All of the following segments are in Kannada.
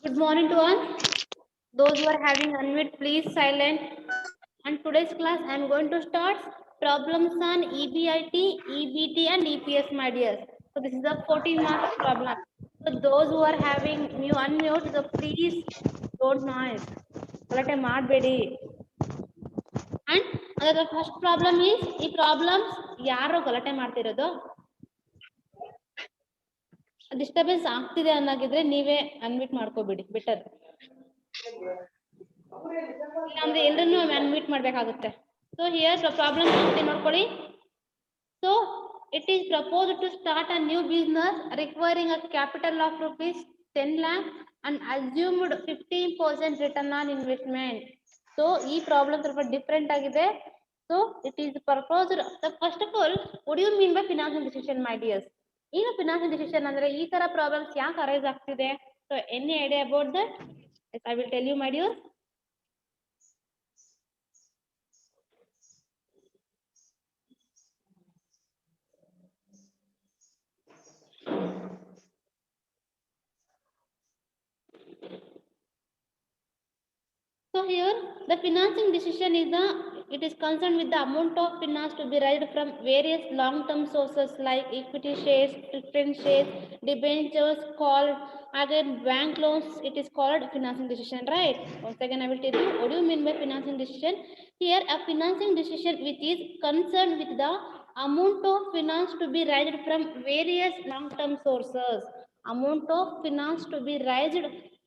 Good morning to all. Those who are having unmute, please silent. And today's class, I am going to start problems on EBIT, EBT, and EPS, my dears. So this is a 14 marks problem. So those who are having new unmute, so please don't noise. Galate ಮಾಡಬೇಡಿ. And the first problem is ಈ problems ಯಾರು ಗಲಾಟೆ ಮಾಡ್ತಿರೋದು? ಡಿಸ್ಟರ್ಬೆನ್ಸ್ ಆಗ್ತಿದೆ ಅನ್ನೋಗಿದ್ರೆ ನೀವೇ ಅನ್ಮಿಟ್ ಮಾಡ್ಕೋಬಿಡಿ ಬೆಟರ್. ಇಲ್ಲಾಂದ್ರೆ ಎಲ್ಲರನ್ನೂ ಅನ್ಮಿಟ್ ಮಾಡ್ಬೇಕಾಗುತ್ತೆ. ಸೊ ಹಿಯರ್ ಪ್ರಾಬ್ಲಮ್ ನೋಡ್ಕೊಳ್ಳಿ. So it is proposed to start a new business requiring a capital of rupees 10 lakh and assumed 15% return on investment. So ಈ ಪ್ರಾಬ್ಲಮ್ ಸ್ವಲ್ಪ ಡಿಫರೆಂಟ್ ಆಗಿದೆ. So it is proposed. First of all, what do you mean by financial decision, my dears? ಈಗ ಫಿನಾನ್ಷಿಯಲ್ ಡಿಸಿಷನ್ ಅಂದ್ರೆ ಈ ತರ ಪ್ರಾಬ್ಲಮ್ಸ್ ಯಾಕೆ ಅರೈಸ್ ಆಗ್ತಿದೆ? So any idea about that? I will tell you, my dear. So here the financing decision is concerned with the amount of finance to be raised from various long-term sources like equity shares, preference shares, debentures, called again bank loans. It is called financing decision, right? Once again I will tell you what do you mean by financing decision. Here a financing decision which is concerned with the amount of finance to be raised from various long-term sources. Amount of finance to be raised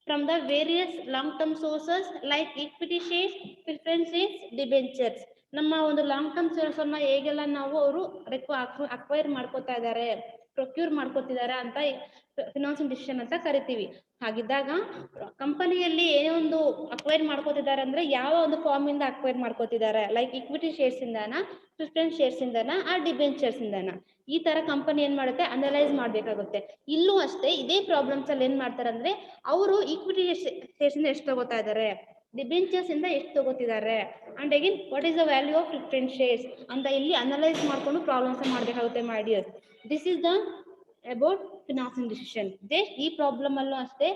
from the various long-term sources like equity shares, preference shares, debentures. ನಮ್ಮ ಒಂದು ಲಾಂಗ್ ಟರ್ಮ್ ಶೇರ್ಸ್ ಅನ್ನ ಹೇಗೆಲ್ಲ ನಾವು ಅವರು ಅಕ್ವೈರ್ ಮಾಡ್ಕೋತಾ ಇದ್ದಾರೆ, ಪ್ರೊಕ್ಯೂರ್ ಮಾಡ್ಕೋತಿದ್ದಾರೆ ಅಂತ ಫಿನಾನ್ಸಿಯಲ್ ಡಿಸಿಷನ್ ಅಂತ ಕರಿತೀವಿ. ಹಾಗಿದ್ದಾಗ ಕಂಪನಿಯಲ್ಲಿ ಏನೋ ಒಂದು ಅಕ್ವೈರ್ ಮಾಡ್ಕೋತಿದ್ದಾರೆ ಅಂದ್ರೆ ಯಾವ ಒಂದು ಫಾರ್ಮ್ ಇಂದ ಅಕ್ವೈರ್ ಮಾಡ್ಕೋತಿದ್ದಾರೆ, ಲೈಕ್ ಇಕ್ವಿಟಿ ಶೇರ್ಸ್ ಇಂದಾನ, ಪ್ರಿಫರೆನ್ಸ್ ಶೇರ್ಸ್ ಇಂದಾನ, ಆ ಡಿಬೆಂಚರ್ಸ್ ಇಂದಾನ. ಈ ತರ ಕಂಪನಿ ಏನ್ ಮಾಡುತ್ತೆ, ಅನಲೈಸ್ ಮಾಡ್ಬೇಕಾಗುತ್ತೆ. ಇಲ್ಲೂ ಅಷ್ಟೇ ಇದೇ ಪ್ರಾಬ್ಲಮ್ಸ್ ಅಲ್ಲಿ ಏನ್ ಮಾಡ್ತಾರೆ ಅಂದ್ರೆ ಅವರು ಈಕ್ವಿಟಿ ಶೇರ್ಸ್ ಇಂದ ಎಷ್ಟು ತಗೋತಾ ಇದ್ದಾರೆ, ಡಿಬೆಂಚರ್ಸ್ ಇಂದ ಎಷ್ಟು ತಗೋತಿದ್ದಾರೆ, and again what is the value of preference shares ಅಂತ ಇಲ್ಲಿ ಅನಲೈಸ್ ಮಾಡ್ಕೊಂಡು ಪ್ರಾಬ್ಲಮ್ಸ್ ಮಾಡ್ಬೇಕಾಗುತ್ತೆ my dears. This is the about financial decision. ಈ ಪ್ರಾಬ್ಲಮ್ ಅಲ್ಲೂ ಅಷ್ಟೇ.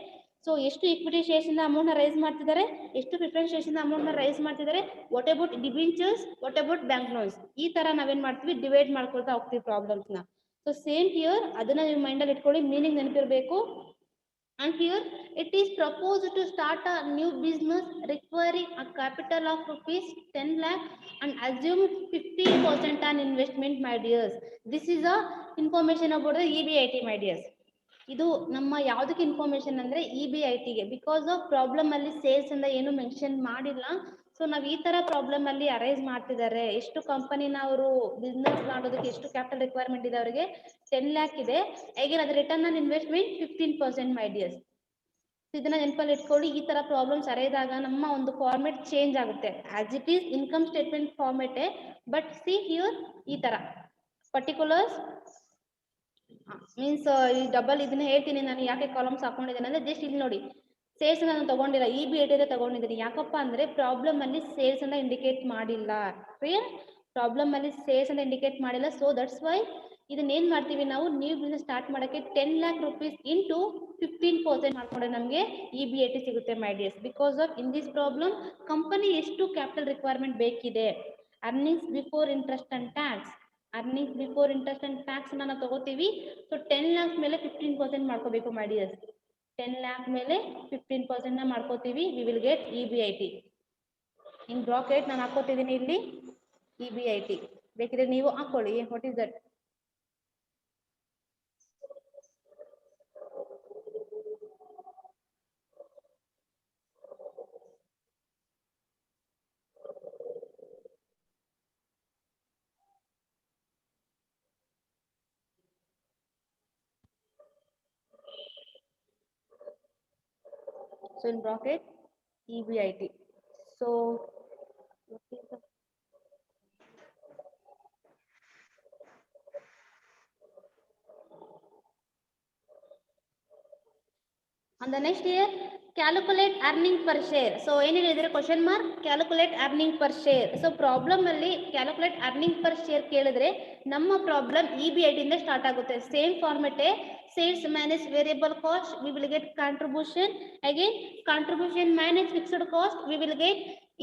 ಸೊ ಎಷ್ಟು ಈಕ್ವಿಟಿ ಶೇರ್ಸ್ ಇಂದ ಅಮೌಂಟ್ ನ ರೈಸ್ ಮಾಡ್ತಿದ್ದಾರೆ, ಎಷ್ಟು ಪ್ರಿಫರೆನ್ಸ್ ಶೇರ್ಸ್ ಇಂದ ಅಮೌಂಟ್ ನ ರೈಸ್ ಮಾಡ್ತಿದ್ದಾರೆ, what about debentures, what about bank loans, ಈ ತರ ನಾವೇನ್ ಮಾಡ್ತೀವಿ, ಡಿವೈಡ್ ಮಾಡ್ಕೊಳ್ತಾ ಹೋಗ್ತೀವಿ ಪ್ರಾಬ್ಲಮ್ಸ್ ನ. ಸೊ ಸೇಮ್ ಹಿಯರ್ ಅದನ್ನ ನೀವು ಮೈಂಡ್ ಅಲ್ಲಿ ಇಟ್ಕೊಳ್ಳಿ, meaning ನೆನಪಿರ್ಬೇಕು. And here it is proposed to start a new business requiring a capital of rupees 10 lakh and assume 15% on investment, my dears. This is a information about the EBIT, my dears. ಇದು ನಮ್ಮ ಯಾವ್ದಕ್ಕೆ ಇನ್ಫಾರ್ಮೇಶನ್ ಅಂದ್ರೆ EBITಗೆ. ಬಿಕಾಸ್ ಆಫ್ ಪ್ರಾಬ್ಲಮ್ ಅಲ್ಲಿ ಸೇಲ್ಸ್ ಅಂತ ಏನು ಮೆನ್ಷನ್ ಮಾಡಿಲ್ಲ. ಸೊ ನಾವ್ ಈ ತರ ಪ್ರಾಬ್ಲಮ್ ಅಲ್ಲಿ ಅರೈಸ್ ಮಾಡ್ತಿದ್ದಾರೆ. ಎಷ್ಟು ಕಂಪನಿನ ಅವರು ಬಿಸ್ನೆಸ್ ಮಾಡೋದಕ್ಕೆ ಎಷ್ಟು ಕ್ಯಾಪಿಟಲ್ ರಿಕ್ವೈರ್ಮೆಂಟ್ ಇದೆ ಅವರಿಗೆ, 10 lakh ಇದೆ. ಹೇಗೆ ಅದು return on investment 15%, my dears. ಇದನ್ನ ನೆನಪಲ್ಲಿ ಇಟ್ಕೊಳ್ಳಿ. ಈ ತರ ಪ್ರಾಬ್ಲಮ್ಸ್ ಅರೈದಾಗ ನಮ್ಮ ಒಂದು ಫಾರ್ಮೆಟ್ ಚೇಂಜ್ ಆಗುತ್ತೆ. As it is income statement ಫಾರ್ಮೆಟೇ, ಬಟ್ ಸಿ ಹಿಯರ್ ಈ ತರ ಪರ್ಟಿಕ್ಯುಲರ್ಸ್ ಮೀನ್ಸ್ ಈ ಡಬಲ್ ಇದನ್ನ ಹೇಳ್ತೀನಿ ನಾನು ಯಾಕೆ ಕಾಲಮ್ಸ್ ಹಾಕೊಂಡಿದ್ದೇನೆ ಅಂದ್ರೆ ಜಸ್ಟ್ ಇಲ್ಲಿ ನೋಡಿ, ಸೇಲ್ಸ್ ನಾನು ತಗೊಂಡಿಲ್ಲ, EBIT ತಗೊಂಡಿದ್ದೀನಿ. ಯಾಕಪ್ಪ ಅಂದ್ರೆ ಪ್ರಾಬ್ಲಮ್ ಅಲ್ಲಿ ಸೇಲ್ಸ್ ಅನ್ನ ಇಂಡಿಕೇಟ್ ಮಾಡಿಲ್ಲ. ಕ್ಲಿಯರ್? ಪ್ರಾಬ್ಲಮ್ ಅಲ್ಲಿ ಸೇಲ್ಸ್ ಅನ್ನ ಇಂಡಿಕೇಟ್ ಮಾಡಿಲ್ಲ. ಸೊ ದಟ್ಸ್ ವೈ ಇದನ್ನ ಏನ್ ಮಾಡ್ತೀವಿ ನಾವು, ನ್ಯೂ ಬಿಸ್ನೆಸ್ ಸ್ಟಾರ್ಟ್ ಮಾಡಕ್ಕೆ 10 lakh rupees ಇಂಟು 15% ಮಾಡ್ಕೊಂಡ್ರೆ ನಮಗೆ EBIT ಸಿಗುತ್ತೆ, my dears. Because of in this problem company ಎಷ್ಟು ಕ್ಯಾಪಿಟಲ್ ರಿಕ್ವೈರ್ಮೆಂಟ್ ಬೇಕಿದೆ, earnings before interest and tax, earnings before interest and tax ನಾವು ತಗೋತೀವಿ. ಸೊ 10 lakh ಮೇಲೆ 15% ಮಾಡ್ಕೋಬೇಕು, ಮೈ ಡಿಯರ್ಸ್. 10 lakh ಮೇಲೆ 15% ನ ಮಾಡ್ಕೋತೀವಿ. V will get EBIT. In bracket ನಾನು ಹಾಕೋತಿದ್ದೀನಿ ಇಲ್ಲಿ EBIT. ಬೇಕಿದ್ರೆ ನೀವು ಹಾಕೊಳ್ಳಿ. What is that? So in bracket EBIT. So what is the on the next year calculate earning per share. So ಏನೇನು ಹೇಳಿದ್ರೆ question mark, calculate earning per share. So problem ಅಲ್ಲಿ ಕ್ಯಾಲ್ಕುಲೇಟ್ ಅರ್ನಿಂಗ್ ಪರ್ ಶೇರ್ ಕೇಳಿದ್ರೆ ನಮ್ಮ ಪ್ರಾಬ್ಲಮ್ EBIT ಇಂದ ಸ್ಟಾರ್ಟ್ ಆಗುತ್ತೆ. ಸೇಮ್ ಫಾರ್ಮೆಟೇ, sales minus variable cost, we will get contribution. Again, contribution minus fixed cost, we will get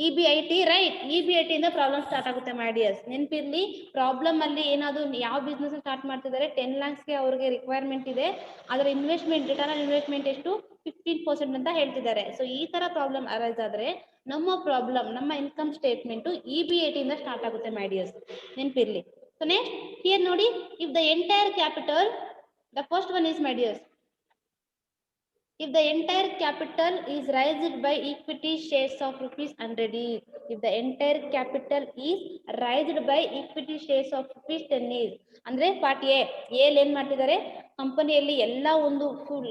EBIT, right? EBIT ಇಂದ ಪ್ರಾಬ್ಲಮ್ ಸ್ಟಾರ್ಟ್ ಆಗುತ್ತೆ ಮಾಡಿಯರ್ಸ್. ನೆನಪಿರ್ಲಿ, ಪ್ರಾಬ್ಲಮ್ ಅಲ್ಲಿ ಏನಾದ್ರು ಯಾವ ಬಿಸ್ನೆಸ್ ಸ್ಟಾರ್ಟ್ ಮಾಡ್ತಿದ್ದಾರೆ, 10 lakhsಗೆ ಅವ್ರಿಗೆ ರಿಕ್ವೈರ್ಮೆಂಟ್ ಇದೆ, ಅದರ ಇನ್ವೆಸ್ಟ್ಮೆಂಟ್, ರಿಟರ್ನ್ ಆನ್ ಇನ್ವೆಸ್ಟ್ಮೆಂಟ್ ಎಷ್ಟು 15% ಅಂತ ಹೇಳ್ತಿದ್ದಾರೆ. ಸೊ ಈ ತರ ಪ್ರಾಬ್ಲಮ್ ಅರೈಸ್ ಆದ್ರೆ ನಮ್ಮ ಪ್ರಾಬ್ಲಮ್, ನಮ್ಮ ಇನ್ಕಮ್ ಸ್ಟೇಟ್ಮೆಂಟ್ EBIT ಇಂದ ಸ್ಟಾರ್ಟ್ ಆಗುತ್ತೆ ಮಾಡಿಯರ್ಸ್, ನೆನಪಿರ್ಲಿ. ಸೊ ನೆಕ್ಸ್ಟ್ ಹಿಯರ್ ನೋಡಿ, if the entire capital, the first one is, my dears, if the entire capital is raised by equity shares of rupees 100 each, if the entire capital is raised by equity shares of rupees 10 each, ಅಂದ್ರೆ ಪಾರ್ಟ್ ಎ ಏನ್ ಮಾಡ್ತಿದ್ದಾರೆ, ಕಂಪನಿಯಲ್ಲಿ ಎಲ್ಲ ಒಂದು ಫುಲ್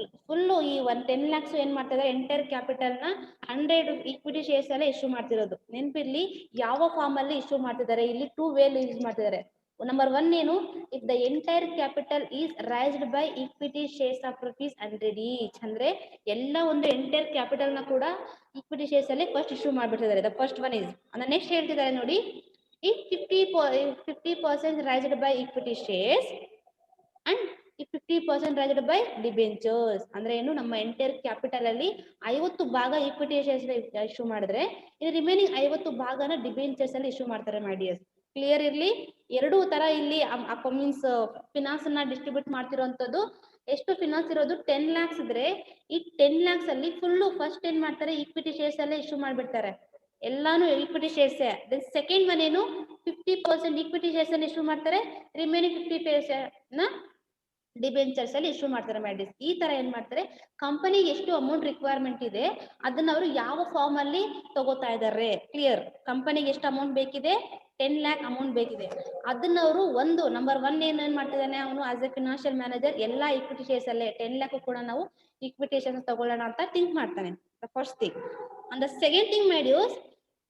ಈ 10 lakhs ಏನ್ ಮಾಡ್ತಿದ್ದಾರೆ, ಎಂಟೈರ್ ಕ್ಯಾಪಿಟಲ್ ನ 100 ಈಕ್ವಿಟಿ ಶೇರ್ಸ್ ಎಲ್ಲ ಇಶ್ಯೂ ಮಾಡ್ತಿರೋದು. ನೆನಪಿರ್ಲಿ, ಯಾವ ಫಾರ್ಮ್ ಅಲ್ಲಿ ಇಶ್ಯೂ ಮಾಡ್ತಿದ್ದಾರೆ, ಇಲ್ಲಿ 2 way ಯೂಸ್ ಮಾಡ್ತಿದ್ದಾರೆ. ನಂಬರ್ 1 ಏನು, if the entire capital is raised by equity shares of rupees 100 each, ಅಂದ್ರೆ ಎಲ್ಲ ಒಂದು ಎಂಟೈರ್ ಕ್ಯಾಪಿಟಲ್ ನ ಕೂಡ ಈಕ್ವಿಟಿ ಶೇರ್ಸ್ ಅಲ್ಲಿ ಫಸ್ಟ್ ಇಶ್ಯೂ ಮಾಡ್ಬಿಟ್ಟಿದ್ದಾರೆ. ದ ಫಸ್ಟ್ ಒನ್ ಇಸ್, ಅಂದ್ರೆ ನೆಕ್ಸ್ಟ್ ಹೇಳ್ತಿದ್ದಾರೆ ನೋಡಿ, if 50% raised by equity shares and if 50% raised by debentures, ಅಂದ್ರೆ ಏನು, ನಮ್ಮ ಎಂಟೈರ್ ಕ್ಯಾಪಿಟಲ್ ಅಲ್ಲಿ 50 ಭಾಗ ಈಕ್ವಿಟಿ ಶೇರ್ಸ್ ಇಶ್ಯೂ ಮಾಡಿದ್ರೆ, ಇದು ರಿಮೈನಿಂಗ್ 50 ಭಾಗನ ಡಿಬೆಂಚರ್ಸ್ ಅಲ್ಲಿ ಇಶ್ಯೂ ಮಾಡ್ತಾರೆ ಮಾಡಿಯರ್ಸ್. ಕ್ಲಿಯರ್ ಇರ್ಲಿ, ಎರಡೂ ತರ ಇಲ್ಲಿ ಮೀನ್ಸ್ ಫಿನಾನ್ಸ್ ನ ಡಿಸ್ಟ್ರಿಬ್ಯೂಟ್ ಮಾಡ್ತಿರೋಂಥದ್ದು. ಎಷ್ಟು ಫಿನಾನ್ಸ್ ಇರೋದು 10 lakhs ಇದ್ರೆ, ಈ 10 lakhs ಅಲ್ಲಿ ಫುಲ್ ಫಸ್ಟ್ ಏನ್ ಮಾಡ್ತಾರೆ, ಈಕ್ವಿಟಿ ಶೇರ್ಸ್ ಅಲ್ಲೇ ಇಶ್ಯೂ ಮಾಡ್ಬಿಡ್ತಾರೆ, ಎಲ್ಲಾನು equity shares. Then second one ಏನು, 50% ಈಕ್ವಿಟಿ ಶೇರ್ಸ್ ಅನ್ನು ಇಶ್ಯೂ ಮಾಡ್ತಾರೆ, ರಿಮೈನಿಂಗ್ 50% ನ ಡಿಬೆಂಚರ್ಸ್ ಅಲ್ಲಿ ಇಶ್ಯೂ ಮಾಡ್ತಾರೆ ಮಾಡಿಸ್. ಈ ತರ ಏನ್ ಮಾಡ್ತಾರೆ, ಕಂಪನಿಗೆ ಎಷ್ಟು ಅಮೌಂಟ್ ರಿಕ್ವೈರ್ಮೆಂಟ್ ಇದೆ ಅದನ್ನ ಅವರು ಯಾವ ಫಾರ್ಮ್ ಅಲ್ಲಿ ತಗೋತಾ ಇದಾರೆ. ಕ್ಲಿಯರ್, ಕಂಪನಿಗೆ ಎಷ್ಟು ಅಮೌಂಟ್ ಬೇಕಿದೆ, 10 lakh ಅಮೌಂಟ್ ಬೇಕಿದೆ, ಅದನ್ನ ಅವರು ಒಂದು ನಂಬರ್ 1 ಏನ್ ಮಾಡ್ತಿದ್ದಾನೆ, ಅವನು ಆಸ್ ಎ ಫಿನಾನ್ಷಿಯಲ್ ಮ್ಯಾನೇಜರ್ ಎಲ್ಲಾ ಈಕ್ವಿಟಿ ಶೇರ್ಸ್ ಅಲ್ಲೇ 10 lakh ಕೂಡ ನಾವು ಈಕ್ವಿಟಿ ಶೇರ್ಸ್ ತಗೊಳ್ಳೋಣ ಅಂತ ಥಿಂಕ್ ಮಾಡ್ತಾನೆ. First thing. And the second thing ಮಾಡಿಯೋಸ್,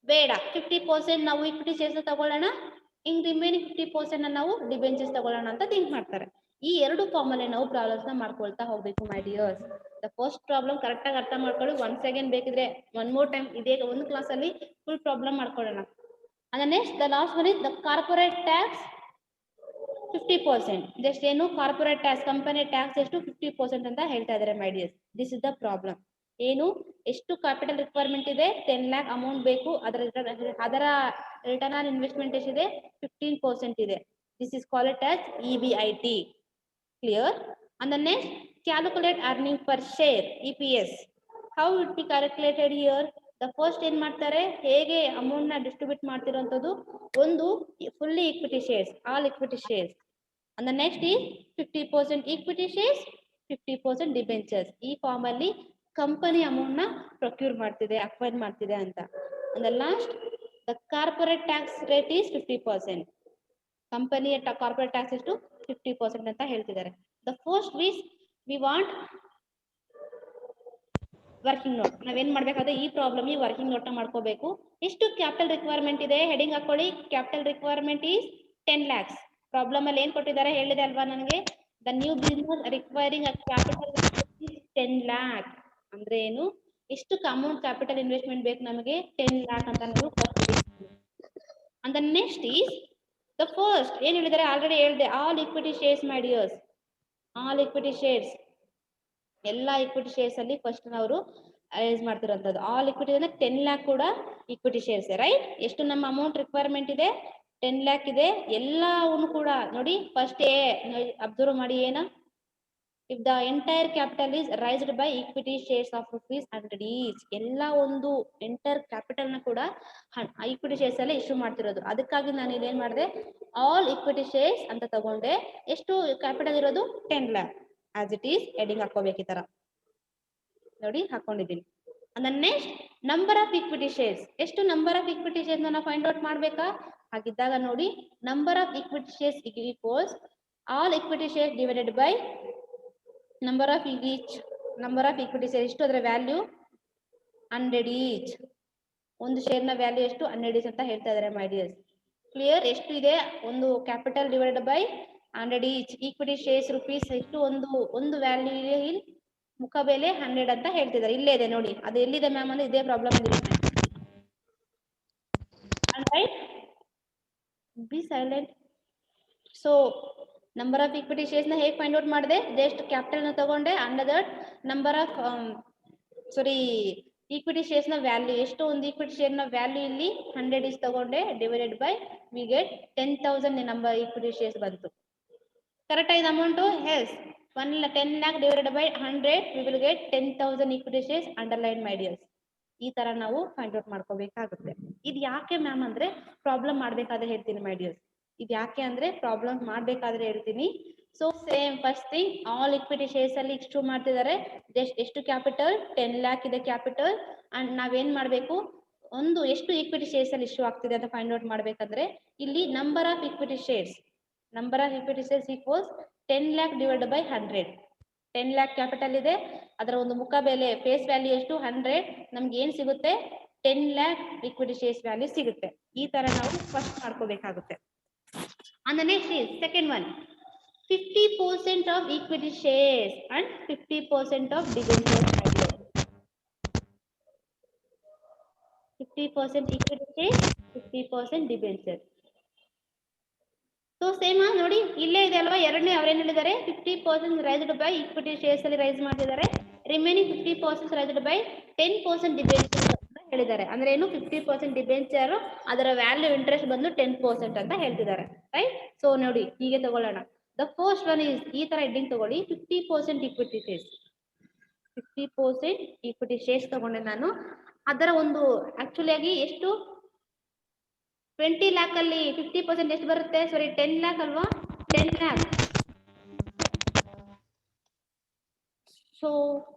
ಬೇಡ 50% ನಾವು ಈಕ್ವಿಟಿ ಶೇರ್ಸ್ ತಗೊಳ್ಳೋಣ, ಇನ್ ರಿಮೈನಿಂಗ್ 50% ನಾವು ಡಿಬೆಂಚರ್ಸ್ ತಗೊಳ್ಳೋಣ ಅಂತ ಥಿಂಕ್ ಮಾಡ್ತಾರೆ. ಈ ಎರಡು ಫಾರ್ಮ್ ಅಲ್ಲಿ ನಾವು ಪ್ರಾಬ್ಲಮ್ಸ್ ನ ಮಾಡ್ಕೊಳ್ತಾ ಹೋಗ್ಬೇಕು my dears. The first problem correct ಆಗಿ ಅರ್ಥ ಮಾಡ್ಕೊಳ್ಳಿ. ಒನ್ಸ್ ಅಗೇನ್ ಬೇಕಿದ್ರೆ ಒನ್ ಮೋರ್ ಟೈಮ್ ಇದೇ ಒಂದು ಕ್ಲಾಸ್ ಅಲ್ಲಿ ಫುಲ್ ಪ್ರಾಬ್ಲಮ್ ಮಾಡ್ಕೊಳ್ಳೋಣ. And the next, the last one is the corporate tax 50%. Just ಏನು, ಕಾರ್ಪೊರೇಟ್ ಟ್ಯಾಕ್ಸ್, ಕಂಪನಿ ಟ್ಯಾಕ್ಸ್ ಎಷ್ಟು 50% ಅಂತ ಹೇಳ್ತಾ ಇದ್ದಾರೆ my dears. This is the problem. ಏನು, ಎಷ್ಟು ಕ್ಯಾಪಿಟಲ್ ರಿಕ್ವೈರ್ಮೆಂಟ್ ಇದೆ, 10 lakh ಅಮೌಂಟ್ ಬೇಕು, ಅದರ ರಿಟರ್ನ್ ಆನ್ ಇನ್ವೆಸ್ಟ್ಮೆಂಟ್ ಎಷ್ಟಿದೆ, 15% ಇದೆ. This is called as EBIT. Clear? And the next, calculate earning per share, EPS. How it be calculated here? The first ಏನ್ ಮಾಡ್ತಾರೆ, ಹೇಗೆ ಅಮೌಂಟ್ ನ ಡಿಸ್ಟ್ರಿಬ್ಯೂಟ್ ಮಾಡ್ತಿರೋಂಥದ್ದು, ಒಂದು fully equity shares, all equity shares. And next ಈ 50% ಈಕ್ವಿಟಿ ಶೇರ್ಸ್, 50% ಡಿಬೆಂಚರ್ಸ್. ಈ ಫಾರ್ಮ್ ಅಲ್ಲಿ ಕಂಪನಿ ಅಮೌಂಟ್ ನ ಪ್ರೊಕ್ಯೂರ್ ಮಾಡ್ತಿದೆ, ಅಕ್ವೈರ್ ಮಾಡ್ತಿದೆ ಅಂತ. And last, the corporate tax rate is 50%. ಕಂಪನಿಯ ಕಾರ್ಪೊರೇಟ್ ಟ್ಯಾಕ್ಸ್ ಎಷ್ಟು 50% ಅಂತ ಹೇಳ್ತಿದ್ದಾರೆ. ದ ಫಸ್ಟ್ ವೀಸ್ ವಿ ವಾಂಟ್ ವರ್ಕಿಂಗ್ ನೋಟ್. ನಾವೇನ್ ಮಾಡ್ಬೇಕಾದ್ರೆ ಈ ಪ್ರಾಬ್ಲಮ್ ವರ್ಕಿಂಗ್ ನೋಟ್ ಮಾಡ್ಕೋಬೇಕು. ಎಷ್ಟು ಕ್ಯಾಪಿಟಲ್ ರಿಕ್ವೈರ್ಮೆಂಟ್ ಇದೆ, ಹೆಡಿಂಗ್ ಹಾಕೊಳ್ಳಿ. Capital requirement is 10 lakhs. Problem ಅಲ್ಲಿ ಏನ್ ಕೊಟ್ಟಿದ್ದಾರೆ ಹೇಳಿದೆ ಅಲ್ವಾ ನನಗೆ, the new business requiring a capital 10 lakh. ಅಂದ್ರೆ ಏನು, ಎಷ್ಟು ಅಮೌಂಟ್ ಕ್ಯಾಪಿಟಲ್ ಇನ್ವೆಸ್ಟ್ಮೆಂಟ್ ಬೇಕು ನಮಗೆ, 10 lakh ಅಂತ ನಾವು and the next is the first ಏನ್ ಹೇಳಿದ್ದಾರೆ, ಆಲ್ರೆಡಿ ಹೇಳಿದೆ, all equity shares my dears, all equity shares, ಎಲ್ಲಾ ಈಕ್ವಿಟಿ ಶೇರ್ಸ್ ಅಲ್ಲಿ ಫಸ್ಟ್ ಅವರು ರೈಸ್ ಮಾಡ್ತಿರೋಂಥದ್ದು. ಆಲ್ ಈಕ್ವಿಟಿ ಅಂದ್ರೆ 10 lakh ಕೂಡ ಈಕ್ವಿಟಿ ಶೇರ್ಸ್, ರೈಟ್? ಎಷ್ಟು ನಮ್ಮ ಅಮೌಂಟ್ ರಿಕ್ವೈರ್ಮೆಂಟ್ ಇದೆ, 10 lakh ಇದೆ. ಎಲ್ಲವನ್ನು ಕೂಡ ನೋಡಿ, ಫಸ್ಟ್ ಅಬ್ಸರ್ವ್ ಮಾಡಿ, ಏನ, if the entire capital is raised by equity shares of rupees 100 each. ಎಲ್ಲ ಒಂದು ಎಂಟೈರ್ ಕ್ಯಾಪಿಟಲ್ ನ ಕೂಡ ಈಕ್ವಿಟಿ ಶೇರ್ಸ್ ಅಲ್ಲಿ ಇಶ್ಯೂ ಮಾಡ್ತಿರೋದು. ಅದಕ್ಕಾಗಿ ನಾನು ಇದೇನ್ ಮಾಡಿದೆ, ಆಲ್ ಈಕ್ವಿಟಿ ಶೇರ್ಸ್ ಅಂತ ತಗೊಂಡೆ. ಎಷ್ಟು ಕ್ಯಾಪಿಟಲ್ ಇರೋದು, 10 lakh. As it is heading ಹಾಕೋಬೇಕು, ಈ ತರ ನೋಡಿ ಹಾಕೊಂಡಿದ್ದೀನಿ. And next, number of equity shares, ಎಷ್ಟು ನಂಬರ್ ಆಫ್ ಈಕ್ವಿಟಿ ಶೇರ್ಸ್ ನಾವು ಫೈಂಡ್ ಔಟ್ ಮಾಡ್ಬೇಕಾ? ಹಾಗಿದ್ದಾಗ ನೋಡಿ, number of equity shares equals all equity shares divided by number of each. Number of equity share ಎಷ್ಟು, ಅದರ ವ್ಯಾಲ್ಯೂ 100 each. ಒಂದು ಶೇರ್ ನ ವ್ಯಾಲ್ಯೂ ಎಷ್ಟು, 100 each ಅಂತ ಹೇಳ್ತಾ ಇದಾರೆ ಮೈ ಡಿಯರ್ಸ್. ಕ್ಲಿಯರ್? ಎಷ್ಟು ಇದೆ, ಒಂದು capital divided by 100 each. Equity shares rupees ಎಷ್ಟು, ಒಂದು ವ್ಯಾಲ್ಯೂ ಇದೆ, ಇಲ್ಲಿ ಮುಖಬೆಲೆ 100 ಅಂತ ಹೇಳ್ತಿದ್ದಾರೆ. ಇಲ್ಲೇ ಇದೆ ನೋಡಿ, ಅದು ಎಲ್ಲಿದೆ ಮ್ಯಾಮ್ ಅಂದ್ರೆ ಇದೇ ಪ್ರಾಬ್ಲಮ್ ಅಲ್ಲಿ right. B silent. So number of equity shares ನ ಹೇಗೆ ಫೈಂಡ್ ಔಟ್ ಮಾಡಿದೆ? ಜಸ್ಟ್ ಕ್ಯಾಪಿಟಲ್ ನ ತಗೊಂಡೆ, under that number of equity shares ನ ವ್ಯಾಲ್ಯೂ ಎಷ್ಟು, ಒಂದು ಈಕ್ವಿಟಿ ಶೇರ್ ನ ವ್ಯಾಲ್ಯೂ ಇಲ್ಲಿ 100 is ತಗೊಂಡೆ, divided by we get 10,000 number equity shares ಬಂತು. ಕರೆಕ್ಟ್ ಆಗಿದೆ amount? S. 10 lakh divided by 100 we will get 10,000 equity shares. Underline my dears. ಈ ತರ ನಾವು ಫೈಂಡ್ ಔಟ್ ಮಾಡ್ಕೋಬೇಕಾಗುತ್ತೆ. ಇದು ಯಾಕೆ ಮ್ಯಾಮ್ ಅಂದ್ರೆ ಪ್ರಾಬ್ಲಮ್ ಮಾಡ್ಬೇಕಾದ್ರೆ ಹೇಳ್ತೀನಿ ಮೈ ಡಿಯರ್ಸ್. ಇದು ಯಾಕೆ ಅಂದ್ರೆ ಪ್ರಾಬ್ಲಮ್ ಮಾಡ್ಬೇಕಾದ್ರೆ ಹೇಳ್ತೀನಿ. So same first thing, all equity shares ಅಲ್ಲಿ ಇಷ್ಟು ಮಾಡ್ತಿದ್ದಾರೆ. ಎಷ್ಟು ಕ್ಯಾಪಿಟಲ್? 10 lakh ಇದೆ ಕ್ಯಾಪಿಟಲ್. ಅಂಡ್ ನಾವೇನ್ ಮಾಡ್ಬೇಕು, ಒಂದು ಎಷ್ಟು ಈಕ್ವಿಟಿ ಶೇರ್ಸ್ ಅಲ್ಲಿ ಇಶ್ಯೂ ಆಗ್ತಿದೆ ಅಂತ ಫೈಂಡ್ ಔಟ್ ಮಾಡ್ಬೇಕಾದ್ರೆ ಇಲ್ಲಿ number of equity shares equals 10 lakh divided by 100. 10 lakh capital ಇದೆ, ಅದರ ಒಂದು ಮುಖ ಬೆಲೆ ಫೇಸ್ ವ್ಯಾಲ್ಯೂ ಎಷ್ಟು? 100. ನಮ್ಗೆ ಏನ್ ಸಿಗುತ್ತೆ? 10 lakh ಈಕ್ವಿಟಿ ಶೇರ್ಸ್ ವ್ಯಾಲ್ಯೂ ಸಿಗುತ್ತೆ. ಈ ತರ ನಾವು ಫಸ್ಟ್ ಮಾಡ್ಕೋಬೇಕಾಗುತ್ತೆ. And next is second one, 50% of equity shares and 50% of debentures. 50% equity shares, 50% debenture. So same ನೋಡಿ, ಇಲ್ಲೇ ಇದೆ ಅಲ್ವಾ, ಎರಡನೇ ಅವ್ರೇನ್ ಹೇಳಿದ್ದಾರೆ? 50% ರೈಸ್ಡ್ ಬೈ ಈಕ್ವಿಟಿ ಶೇರ್ಸ್ ಅಲ್ಲಿ ರೈಸ್ ಮಾಡಿದ್ದಾರೆ. ರಿಮೈನಿಂಗ್ 50% ರೈಸ್ಡ್ ಬೈ 10% ಡಿಬೆಂಚರ್ ಅಂತ ಹೇಳಿದ್ದಾರೆ. ಅಂದ್ರೆ ಏನು? 50% ಡಿಬೆಂಚರ್, ಅದರ ವ್ಯಾಲ್ಯೂ ಇಂಟ್ರೆಸ್ಟ್ ಬಂದು 10% ಅಂತ ಹೇಳ್ತಿದ್ದಾರೆ. ರೈಟ್? ಸೊ ನೋಡಿ, ಹೀಗೆ ತಗೊಳ್ಳೋಣ. ದ ಫಸ್ಟ್ ಒನ್ ಇಸ್, ಈ ತರ ಹೆಡ್ಡಿಂಗ್ ತಗೊಳ್ಳಿ, 50% ಈಕ್ವಿಟಿ ಶೇರ್ಸ್. 50% ಈಕ್ವಿಟಿ ಶೇರ್ಸ್ ತಗೊಂಡೆ ನಾನು. ಅದರ ಒಂದು ಆಕ್ಚುಲಿ ಆಗಿ ಎಷ್ಟು? 20 lakh ಅಲ್ಲಿ 50% ಎಷ್ಟು ಬರುತ್ತೆ? ಸಾರಿ 10 lakh ಅಲ್ವಾ? 10 lakh. So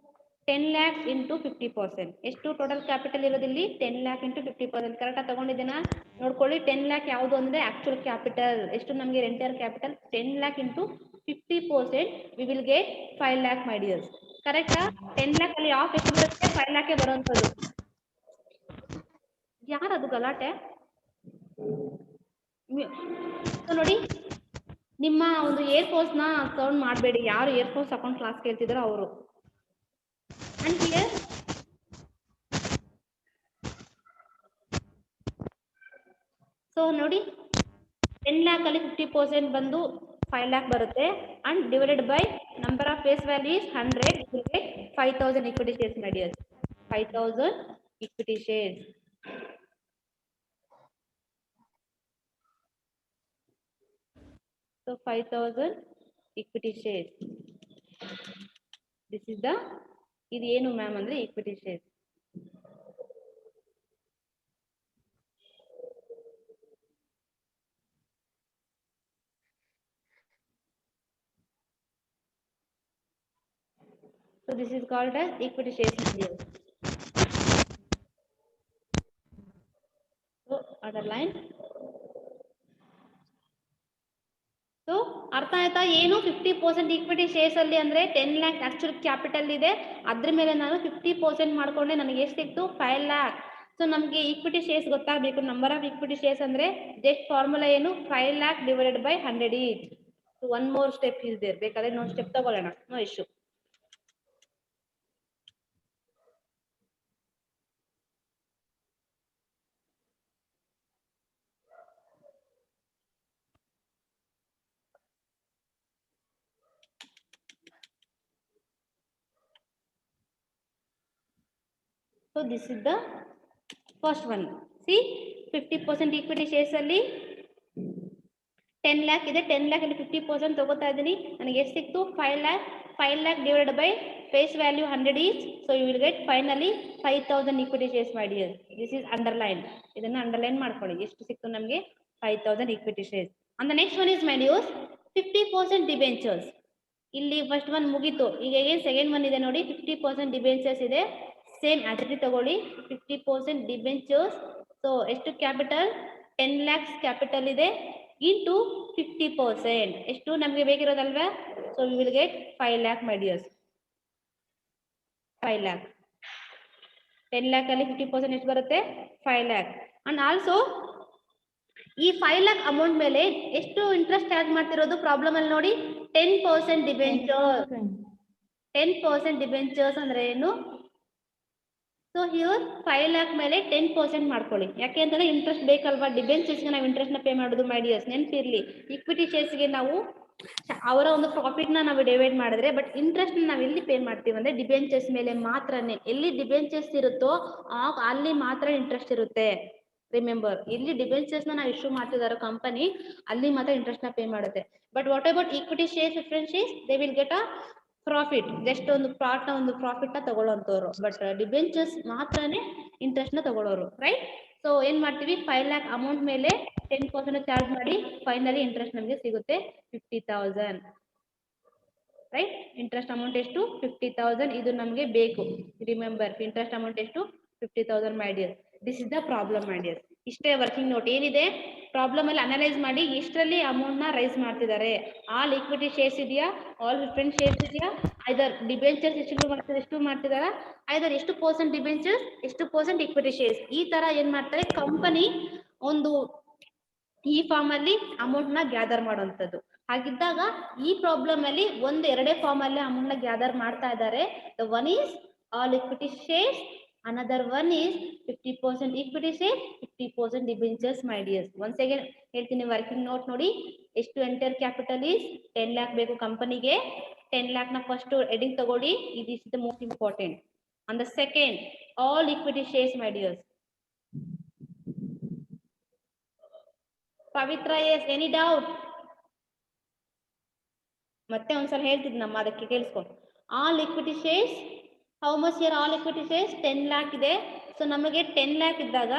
10 lakh into 50%. ಎಷ್ಟು ಟೋಟಲ್ ಕ್ಯಾಪಿಟಲ್ ಇರೋದಿಲ್ಲಿ? 10 lakh into 50%. ಕರೆಕ್ಟಾಗಿ ತಗೊಂಡಿದ್ದೀನಾ? ನೋಡ್ಕೊಳ್ಳಿ, 10 lakh ಯಾವುದು ಅಂದ್ರೆ ಆಕ್ಚುಲ್ ಕ್ಯಾಪಿಟಲ್. ಎಷ್ಟು ನಮಗೆ entire capital? 10 lakh into 50% we will get 5 lakh my dears. ಕರೆಕ್ಟಾ? 10 lakh ಅಲ್ಲಿ ಆಫ್ ಎಷ್ಟು ಬರುತ್ತೆ? 5 lakh ಬರುವಂತದ್ದು. ಯಾರದು ಗಲಾಟೆ? ನೋಡಿ, ನಿಮ್ಮ ಒಂದು ಏರ್ ಫೋರ್ಸ್ ನ ಸೌಂಡ್ ಮಾಡಬೇಡಿ. ಯಾರು ಏರ್ ಫೋರ್ಸ್ ಅಕೌಂಟ್ ಕ್ಲಾಸ್ ಕೇಳ್ತಿದಾರೋ ಅವರು. ಅಂಡ್ ಹಿಯರ್ ಸೊ ನೋಡಿ, 10 lakh ಅಲ್ಲಿ 50% ಬಂದು 5 lakh ಬರುತ್ತೆ. And divided by number of face value is 100. 5,000 equity shares my dears. 5,000 equity shares. So 5,000 equity shares. This is the, ಇದು ಏನು ಮ್ಯಾಮ್ ಅಂದ್ರೆ equity shares. So this is called as equity shares. So underline. So ಅರ್ಥ ಆಯ್ತಾ? ಏನು 50% ಈಕ್ವಿಟಿ ಶೇರ್ಸ್ ಅಲ್ಲಿ ಅಂದ್ರೆ 10 lakh ಆಕ್ಚುಲ್ ಕ್ಯಾಪಿಟಲ್ ಇದೆ, ಅದ್ರ ಮೇಲೆ ನಾನು 50% ಮಾಡ್ಕೊಂಡೆ. ನನಗೆ ಎಷ್ಟು ಸಿಕ್ತು? 5 lakh. ಸೊ ನಮಗೆ ಈಕ್ವಿಟಿ ಶೇರ್ಸ್ ಗೊತ್ತಾಗಬೇಕು. ನಂಬರ್ ಆಫ್ ಈಕ್ವಿಟಿ ಶೇರ್ಸ್ ಅಂದ್ರೆ ಜಸ್ಟ್ ಫಾರ್ಮುಲಾ ಏನು? 5 lakh divided by 100 each. So one more step is there. ಬೇಕಾದ್ರೆ ಇನ್ನೊಂದು ಸ್ಟೆಪ್ ತಗೊಳ್ಳೋಣ, no issue. So this is the first one. See, 50% equity shares ಅಲ್ಲಿ 10 lakh ಇದೆ. 10 lakh ಅಲ್ಲಿ 50% ತಗೋತಾ ಇದ್ದೀನಿ. ನನಗೆ ಎಷ್ಟು ಸಿಕ್ತು? 5 lakh. 5 lakh divided by face value 100 each. So you will get finally 5,000 equity shares my dear. This is underline. ಇದನ್ನ ಅಂಡರ್ಲೈನ್ ಮಾಡ್ಕೊಳ್ಳಿ. ಎಷ್ಟು ಸಿಕ್ತು ನಮಗೆ? 5,000 equity shares. And the next one is my dears, 50% debentures. ಇಲ್ಲಿ ಫಸ್ಟ್ ಒನ್ ಮುಗೀತು. ಈಗ ಏನ್ ಸೆಕೆಂಡ್ ಒನ್ ಇದೆ ನೋಡಿ, 50% ಡಿಬೆಂಚರ್ಸ್ ಇದೆ. ಸೇಮ್ ಆಸ್ ಇಟ್ ತಗೊಳ್ಳಿ, 50% ಡಿಬೆಂಚರ್ಸ್. ಸೊ ಎಷ್ಟು ಕ್ಯಾಪಿಟಲ್? 10 lakhs ಕ್ಯಾಪಿಟಲ್ ಇದೆ ಇಂಟು 50%. ಎಷ್ಟು ನಮಗೆ ಬೇಕಿರೋದಲ್ವಾ? So we will get 5 lakh my dears. 5 lakh. 10 lakh ಅಲ್ಲಿ 50% ಎಷ್ಟು ಬರುತ್ತೆ? 5 lakh. ಅಂಡ್ ಆಲ್ಸೋ ಈ 5 lakh ಅಮೌಂಟ್ ಮೇಲೆ ಎಷ್ಟು ಇಂಟ್ರೆಸ್ಟ್ ಚಾರ್ಜ್ ಮಾಡ್ತಿರೋದು ಪ್ರಾಬ್ಲಮ್ ಅಲ್ಲಿ ನೋಡಿ? 10% ಡಿಬೆಂಚರ್. 10% ಡಿಬೆಂಚರ್ಸ್ ಅಂದ್ರೆ ಏನು? ಸೊ ಹಿಯರ್ 5 lakh ಮೇಲೆ 10% ಮಾಡ್ಕೊಳ್ಳಿ. ಯಾಕೆ ಅಂತಂದ್ರೆ ಇಂಟ್ರೆಸ್ಟ್ ಬೇಕಲ್ವಾ? ಡಿಬೆಂಚರ್ಸ್ಗೆ ನಾವು ಇಂಟ್ರೆಸ್ಟ್ ನ ಪೇ ಮಾಡೋದು ಮೈ ಡಿಯರ್ಸ್, ನೆನಪಿರ್ಲಿ. ಈಕ್ವಿಟಿ ಶೇರ್ಸ್ಗೆ ನಾವು ಅವರ ಒಂದು ಪ್ರಾಫಿಟ್ ನಾವು ಡಿವೈಡ್ ಮಾಡಿದ್ರೆ, ಬಟ್ ಇಂಟ್ರೆಸ್ಟ್ ನಾವು ಎಲ್ಲಿ ಪೇ ಮಾಡ್ತೀವಿ ಅಂದ್ರೆ ಡಿಬೆಂಚರ್ಸ್ ಮೇಲೆ ಮಾತ್ರನೇ. ಎಲ್ಲಿ ಡಿಬೆಂಚರ್ಸ್ ಇರುತ್ತೋ ಅಲ್ಲಿ ಮಾತ್ರ ಇಂಟ್ರೆಸ್ಟ್ ಇರುತ್ತೆ. ರಿಮೆಂಬರ್, ಇಲ್ಲಿ ಡಿಬೆಂಚರ್ಸ್ ನಾವು ಇಶ್ಯೂ ಮಾಡ್ತಿದಾರೋ ಕಂಪನಿ, ಅಲ್ಲಿ ಮಾತ್ರ ಇಂಟ್ರೆಸ್ಟ್ ನ ಪೇ ಮಾಡುತ್ತೆ. But what about equity shares, preference shares, they will get a profit. Just ಒಂದು ಪ್ರಾಫಿಟ್ ನ ತಗೊಳ್ಳೋಂತವ್ರು. ಬಟ್ ಡಿಬೆಂಚರ್ಸ್ ಮಾತ್ರನೇ ಇಂಟ್ರೆಸ್ಟ್ ನ ತಗೊಳ್ಳೋರು, ರೈಟ್? ಸೊ ಏನ್ ಮಾಡ್ತೀವಿ, 5 lakh ಅಮೌಂಟ್ ಮೇಲೆ 10% ಚಾರ್ಜ್ ಮಾಡಿ ಫೈನಲಿ ಇಂಟ್ರೆಸ್ಟ್ ನಮಗೆ ಸಿಗುತ್ತೆ 50,000, ರೈಟ್? ಇಂಟ್ರೆಸ್ಟ್ ಅಮೌಂಟ್ ಎಷ್ಟು? 50,000. ಇದು ನಮಗೆ ಬೇಕು. ರಿಮೆಂಬರ್, ಇಂಟ್ರೆಸ್ಟ್ ಅಮೌಂಟ್ ಎಷ್ಟು? 50,000 ಮೈ dear. This is the problem my dear. ಇಷ್ಟೇ ವರ್ಕಿಂಗ್ ನೋಟ್ ಏನಿದೆ ಪ್ರಾಬ್ಲಮ್ ಅಲ್ಲಿ ಅನಲೈಸ್ ಮಾಡಿ ಎಷ್ಟರಲ್ಲಿ ಅಮೌಂಟ್ ನ ರೈಸ್ ಮಾಡ್ತಿದ್ದಾರೆ. ಆಲ್ ಈಕ್ವಿಟಿ ಶೇರ್ಸ್ ಇದೆಯಾ, ಆಲ್ ಪ್ರಿಫರೆನ್ಸ್ ಶೇರ್ಸ್ ಇದೆಯಾ, ಐದರ್ ಡಿಬೆಂಚರ್ಸ್ ಎಷ್ಟು ಮಾಡ್ತಿದಾರ, ಐದರ್ ಎಷ್ಟು ಪರ್ಸೆಂಟ್ ಡಿಬೆಂಚರ್ಸ್, ಎಷ್ಟು ಪರ್ಸೆಂಟ್ ಈಕ್ವಿಟಿ ಶೇರ್ಸ್. ಈ ತರ ಏನ್ ಮಾಡ್ತಾರೆ ಕಂಪನಿ ಒಂದು ಈ ಫಾರ್ಮ್ ಅಲ್ಲಿ ಅಮೌಂಟ್ ನ ಗ್ಯಾದರ್ ಮಾಡುವಂತದ್ದು. ಹಾಗಿದ್ದಾಗ ಈ ಪ್ರಾಬ್ಲಮ್ ಅಲ್ಲಿ ಎರಡೇ ಫಾರ್ಮ್ ಅಲ್ಲಿ ಅಮೌಂಟ್ ನ ಗ್ಯಾದರ್ ಮಾಡ್ತಾ ಇದ್ದಾರೆ. The one is all equity shares, another one is 50% equity share, 50% debentures my dears. Once again ಹೇಳ್ತೀನಿ, ವರ್ಕಿಂಗ್ ನೋಟ್ ನೋಡಿ. ಎಷ್ಟು ಎಂಟರ್ ಕ್ಯಾಪಿಟಲ್ ಈಸ್ 10 lakh ಬೇಕು ಕಂಪನಿಗೆ. 10 lakh ನ ಫಸ್ಟ್ ಹೆಡಿಂಗ್ ತಗೊಳ್ಳಿ. ಇದು is the most important. On the second, all equity shares my dears. Pavitra, yes, any doubt? ಮತ್ತೆ ಒಂದ್ಸಲ ಹೇಳ್ತಿದ್ನಮ್ಮ, ಅದಕ್ಕೆ ಕೇಳಿಸ್ಕೊ. All equity shares, how much here all equity shares? 10 lakh ಇದೆ. ಸೊ ನಮಗೆ 10 lakh ಇದ್ದಾಗ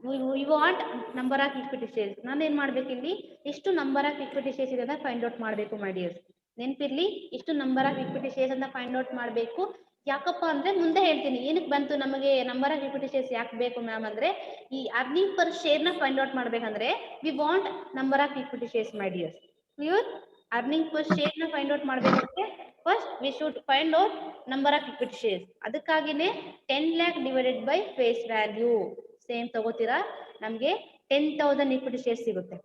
we want number of equity shares. ನಾನು ಏನ್ ಮಾಡ್ಬೇಕು, ಇಲ್ಲಿ ಎಷ್ಟು ನಂಬರ್ ಆಫ್ ಈಕ್ವಿಟಿ ಶೇರ್ಸ್ ಇದೆ ಅಂತ ಫೈಂಡ್ ಔಟ್ ಮಾಡಬೇಕು ಮೈ ಡಿಯರ್ಸ್. ನೆನಪಿರ್ಲಿ, ಎಷ್ಟು ನಂಬರ್ ಆಫ್ ಈಕ್ವಿಟಿ ಶೇರ್ಸ್ ಅಂತ ಫೈಂಡ್ ಔಟ್ ಮಾಡಬೇಕು. ಯಾಕಪ್ಪ ಅಂದ್ರೆ ಮುಂದೆ ಹೇಳ್ತೀನಿ ಏನಕ್ಕೆ ಬಂತು ನಮಗೆ ನಂಬರ್ ಆಫ್ ಈಕ್ವಿಟಿ ಶೇರ್ಸ್ ಯಾಕೆ ಬೇಕು ಮ್ಯಾಮ್ ಅಂದ್ರೆ, ಈ ಅರ್ನಿಂಗ್ ಪರ್ ಶೇರ್ ನ ಫೈಂಡ್ ಔಟ್ ಮಾಡ್ಬೇಕಂದ್ರೆ we want number of equity shares my dears. Clear? Earning per share ನ ಫೈಂಡ್ ಔಟ್ ಮಾಡ್ಬೇಕಂದ್ರೆ first we should find out number of equity shares. ಅದಕ್ಕಾಗಿನೇ 10 lakh divided by face value. Same ತಗೋತೀರಾ, ನಮಗೆ 10,000 ಈಕ್ವಿಟಿ ಶೇರ್ಸ್ ಸಿಗುತ್ತೆ.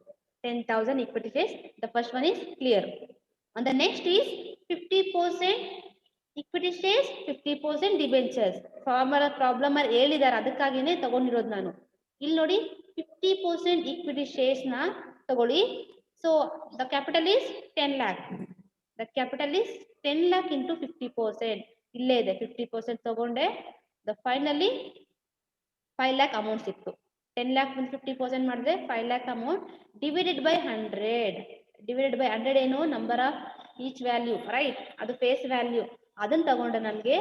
10,000 equity shares. The first one is clear. And the next is 50% equity shares, 50% debentures. Former problem ಅಲ್ಲಿ ಹೇಳಿದಾರೆ, ಅದಕ್ಕಾಗಿನೇ ತಗೊಂಡಿರೋದು ನಾನು. ಇಲ್ಲಿ ನೋಡಿ, 50% ಈಕ್ವಿಟಿ ಶೇರ್ಸ್ ನ ತಗೊಳ್ಳಿ. So the capital is 10 lakh. The capital is 10 lakh into 50%. ಇಲ್ಲೇ ಇದೆ 50% ತಗೊಂಡೆ. ದ ಫೈನಲಿ 5 lakh ಅಮೌಂಟ್ ಸಿಕ್ತು. 10 lakh 50% ಮಾಡಿದ್ರೆ 5 lakh amount divided by 100. Divided by 100 ಏನು? Number of each value, right? ಅದು ಫೇಸ್ ವ್ಯಾಲ್ಯೂ. ಅದನ್ನ ತಗೊಂಡೆ ನಮಗೆ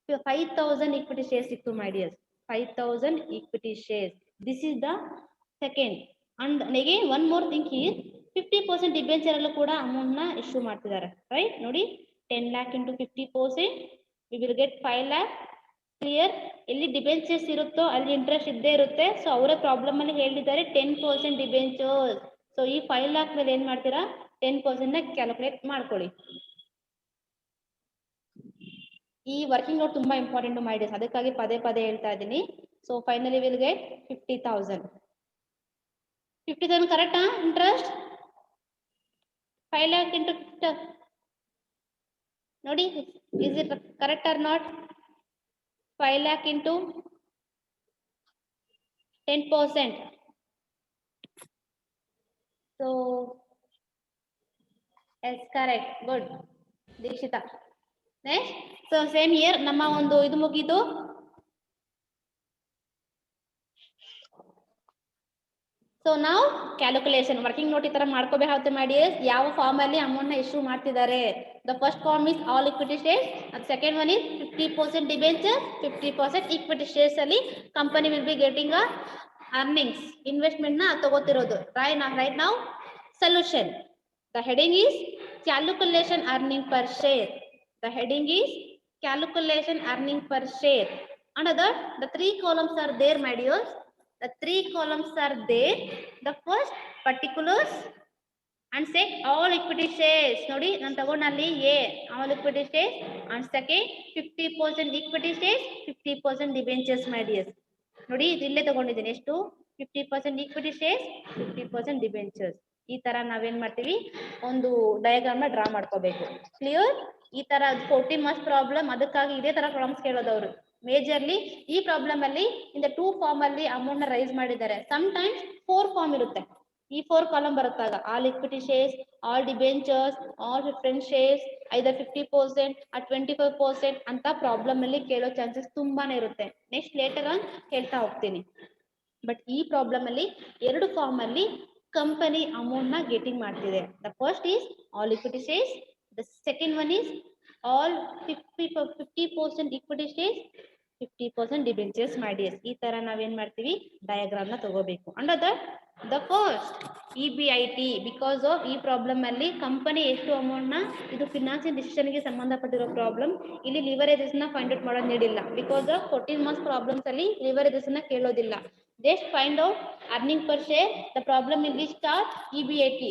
5,000 ಈಕ್ವಿಟಿ ಶೇರ್ಸ್ ಸಿಕ್ತು my dears. 5,000 equity shares. This is the second. And again one more thing is 50% debenture ಅಲ್ಲೂ ಕೂಡ ಅಮೌಂಟ್ ನ ಇಶ್ಯೂ ಮಾಡ್ತಿದ್ದಾರೆ, ರೈಟ್? ನೋಡಿ, 10 lakh into 50%, V will get 5 lakh. Clear? ಎಲ್ಲಿ ಡಿಬೆಂಚರ್ಸ್ ಇರುತ್ತೋ ಅಲ್ಲಿ ಇಂಟ್ರೆಸ್ಟ್ ಇದ್ದೇ ಇರುತ್ತೆ. ಸೊ ಅವರ ಪ್ರಾಬ್ಲಮ್ ಅಲ್ಲಿ ಹೇಳಿದ್ದಾರೆ 10% ಡಿಬೆಂಚರ್ಸ್. ಸೊ ಈ 5 lakh ಮೇಲೆ ಏನ್ ಮಾಡ್ತೀರಾ, 10% ನ ಕ್ಯಾಲ್ಕುಲೇಟ್ ಮಾಡ್ಕೊಳ್ಳಿ. ಈ ವರ್ಕಿಂಗ್ ನೋಟ್ ತುಂಬಾ ಇಂಪಾರ್ಟೆಂಟ್ ಮೈ ಡಿಯರ್ಸ್, ಅದಕ್ಕಾಗಿ ಪದೇ ಪದೇ ಹೇಳ್ತಾ ಇದ್ದೀನಿ. So finally will get 50,000. 50,000 ಕರೆಕ್ಟಾ ಇಂಟ್ರೆಸ್ಟ್? 5 lakh ಇಂಟು ನೋಡಿ, is it correct or not? 5 lakh into 10%. So yes, correct, good Dikshita. Next, so same year ನಮ್ಮ ಒಂದು ಇದು ಮುಗೀತು. ಸೊ ನಾವು ಕ್ಯಾಲ್ಕುಲೇಷನ್ ವರ್ಕಿಂಗ್ ನೋಟ್ ಈ ತರ ಮಾಡ್ಕೋಬೇಕಾಗುತ್ತೆ ಮೈ ಡಿಯರ್ಸ್. ಯಾವ ಫಾರ್ಮ್ ಅಲ್ಲಿ ಅಮೌಂಟ್ ನ ಇಶ್ಯೂ ಮಾಡ್ತಿದ್ದಾರೆ. The first form is all equity shares. Second one is 50% debenture, 50% equity shares ಅಲ್ಲಿ company will be getting a earnings, investment ನ ತಗೋತಿರೋದು. Right now solution. The heading is calculation earning per share. The heading is calculation earning per share. Another, the 3 columns are there, my dears. The 3 columns are there. The first, particulars, and second, all equity shares. Nodi, nan tagonalli A, all equity shares, and second, 50% equity shares, 50% debentures, my dears. Nodi, idille tagondidini ಎಷ್ಟು? 50% equity shares, 50% debentures. ಈ ತರ ನಾವೇನ್ ಮಾಡ್ತೀವಿ, ಒಂದು ಡಯಾಗ್ರಾಮ್ ನ ಡ್ರಾ ಮಾಡ್ಕೋಬೇಕು. ಕ್ಲಿಯರ್? ಈ ತರ 14 ಮಾರ್ಕ್ಸ್ ಪ್ರಾಬ್ಲಮ್, ಅದಕ್ಕಾಗಿ ಇದೇ ತರ ಪ್ರಾಬ್ಲಮ್ಸ್ ಕೇಳೋದವ್ರು ಮೇಜರ್ಲಿ. ಈ ಪ್ರಾಬ್ಲಮ್ ಅಲ್ಲಿ ಇಂದ 2 ಫಾರ್ಮ್ ಅಲ್ಲಿ ಅಮೌಂಟ್ ನ ರೈಸ್ ಮಾಡಿದ್ದಾರೆ. ಸಮ್ ಟೈಮ್ಸ್ 4 ಫಾರ್ಮ್ ಇರುತ್ತೆ. ಈ 4 ಕಾಲಮ್ ಬರುತ್ತಾಗ all equity shares, all debentures, all preference shares, either 50% ಆ 25% ಅಂತ ಪ್ರಾಬ್ಲಮ್ ಅಲ್ಲಿ ಕೇಳೋ ಚಾನ್ಸಸ್ ತುಂಬಾನೇ ಇರುತ್ತೆ. ನೆಕ್ಸ್ಟ್ ಲೇಟರ್ ಆನ್ ಹೇಳ್ತಾ ಹೋಗ್ತೀನಿ. ಬಟ್ ಈ ಪ್ರಾಬ್ಲಮ್ ಅಲ್ಲಿ 2 ಫಾರ್ಮ್ ಅಲ್ಲಿ ಕಂಪನಿ ಅಮೌಂಟ್ ನ ಗೆಟಿಂಗ್ ಮಾಡ್ತಿದೆ. The first is all equity shares, the second one is all 50% equity shares, 50% debentures ಮಾಡಿ. ಈ ತರ ನಾವೇನ್ ಮಾಡ್ತೀವಿ, ಡಯಾಗ್ರಾಮ್ ನ ತಗೋಬೇಕು. Under the first EBIT, because of ಈ ಪ್ರಾಬ್ಲಮ್ ಅಲ್ಲಿ ಕಂಪನಿ ಎಷ್ಟು ಅಮೌಂಟ್ ನ, ಇದು ಫಿನಾನ್ಷಿಯಲ್ ಡಿಸಿಷನ್ ಗೆ ಸಂಬಂಧಪಟ್ಟಿರೋ ಪ್ರಾಬ್ಲಮ್. ಇಲ್ಲಿ ಲಿವರೇಜಸ್ ನ ಫೈಂಡ್ ಔಟ್ ಮಾಡೋದು ನೀಡಿಲ್ಲ. ಬಿಕಾಸ್ ಆಫ್ 14 ಮಾರ್ಕ್ಸ್ ಪ್ರಾಬ್ಲಮ್ಸ್ ಅಲ್ಲಿ ಲಿವರೇಜಸ್ ನ ಕೇಳೋದಿಲ್ಲ. Just find out earning per share. The problem in the start EBIT.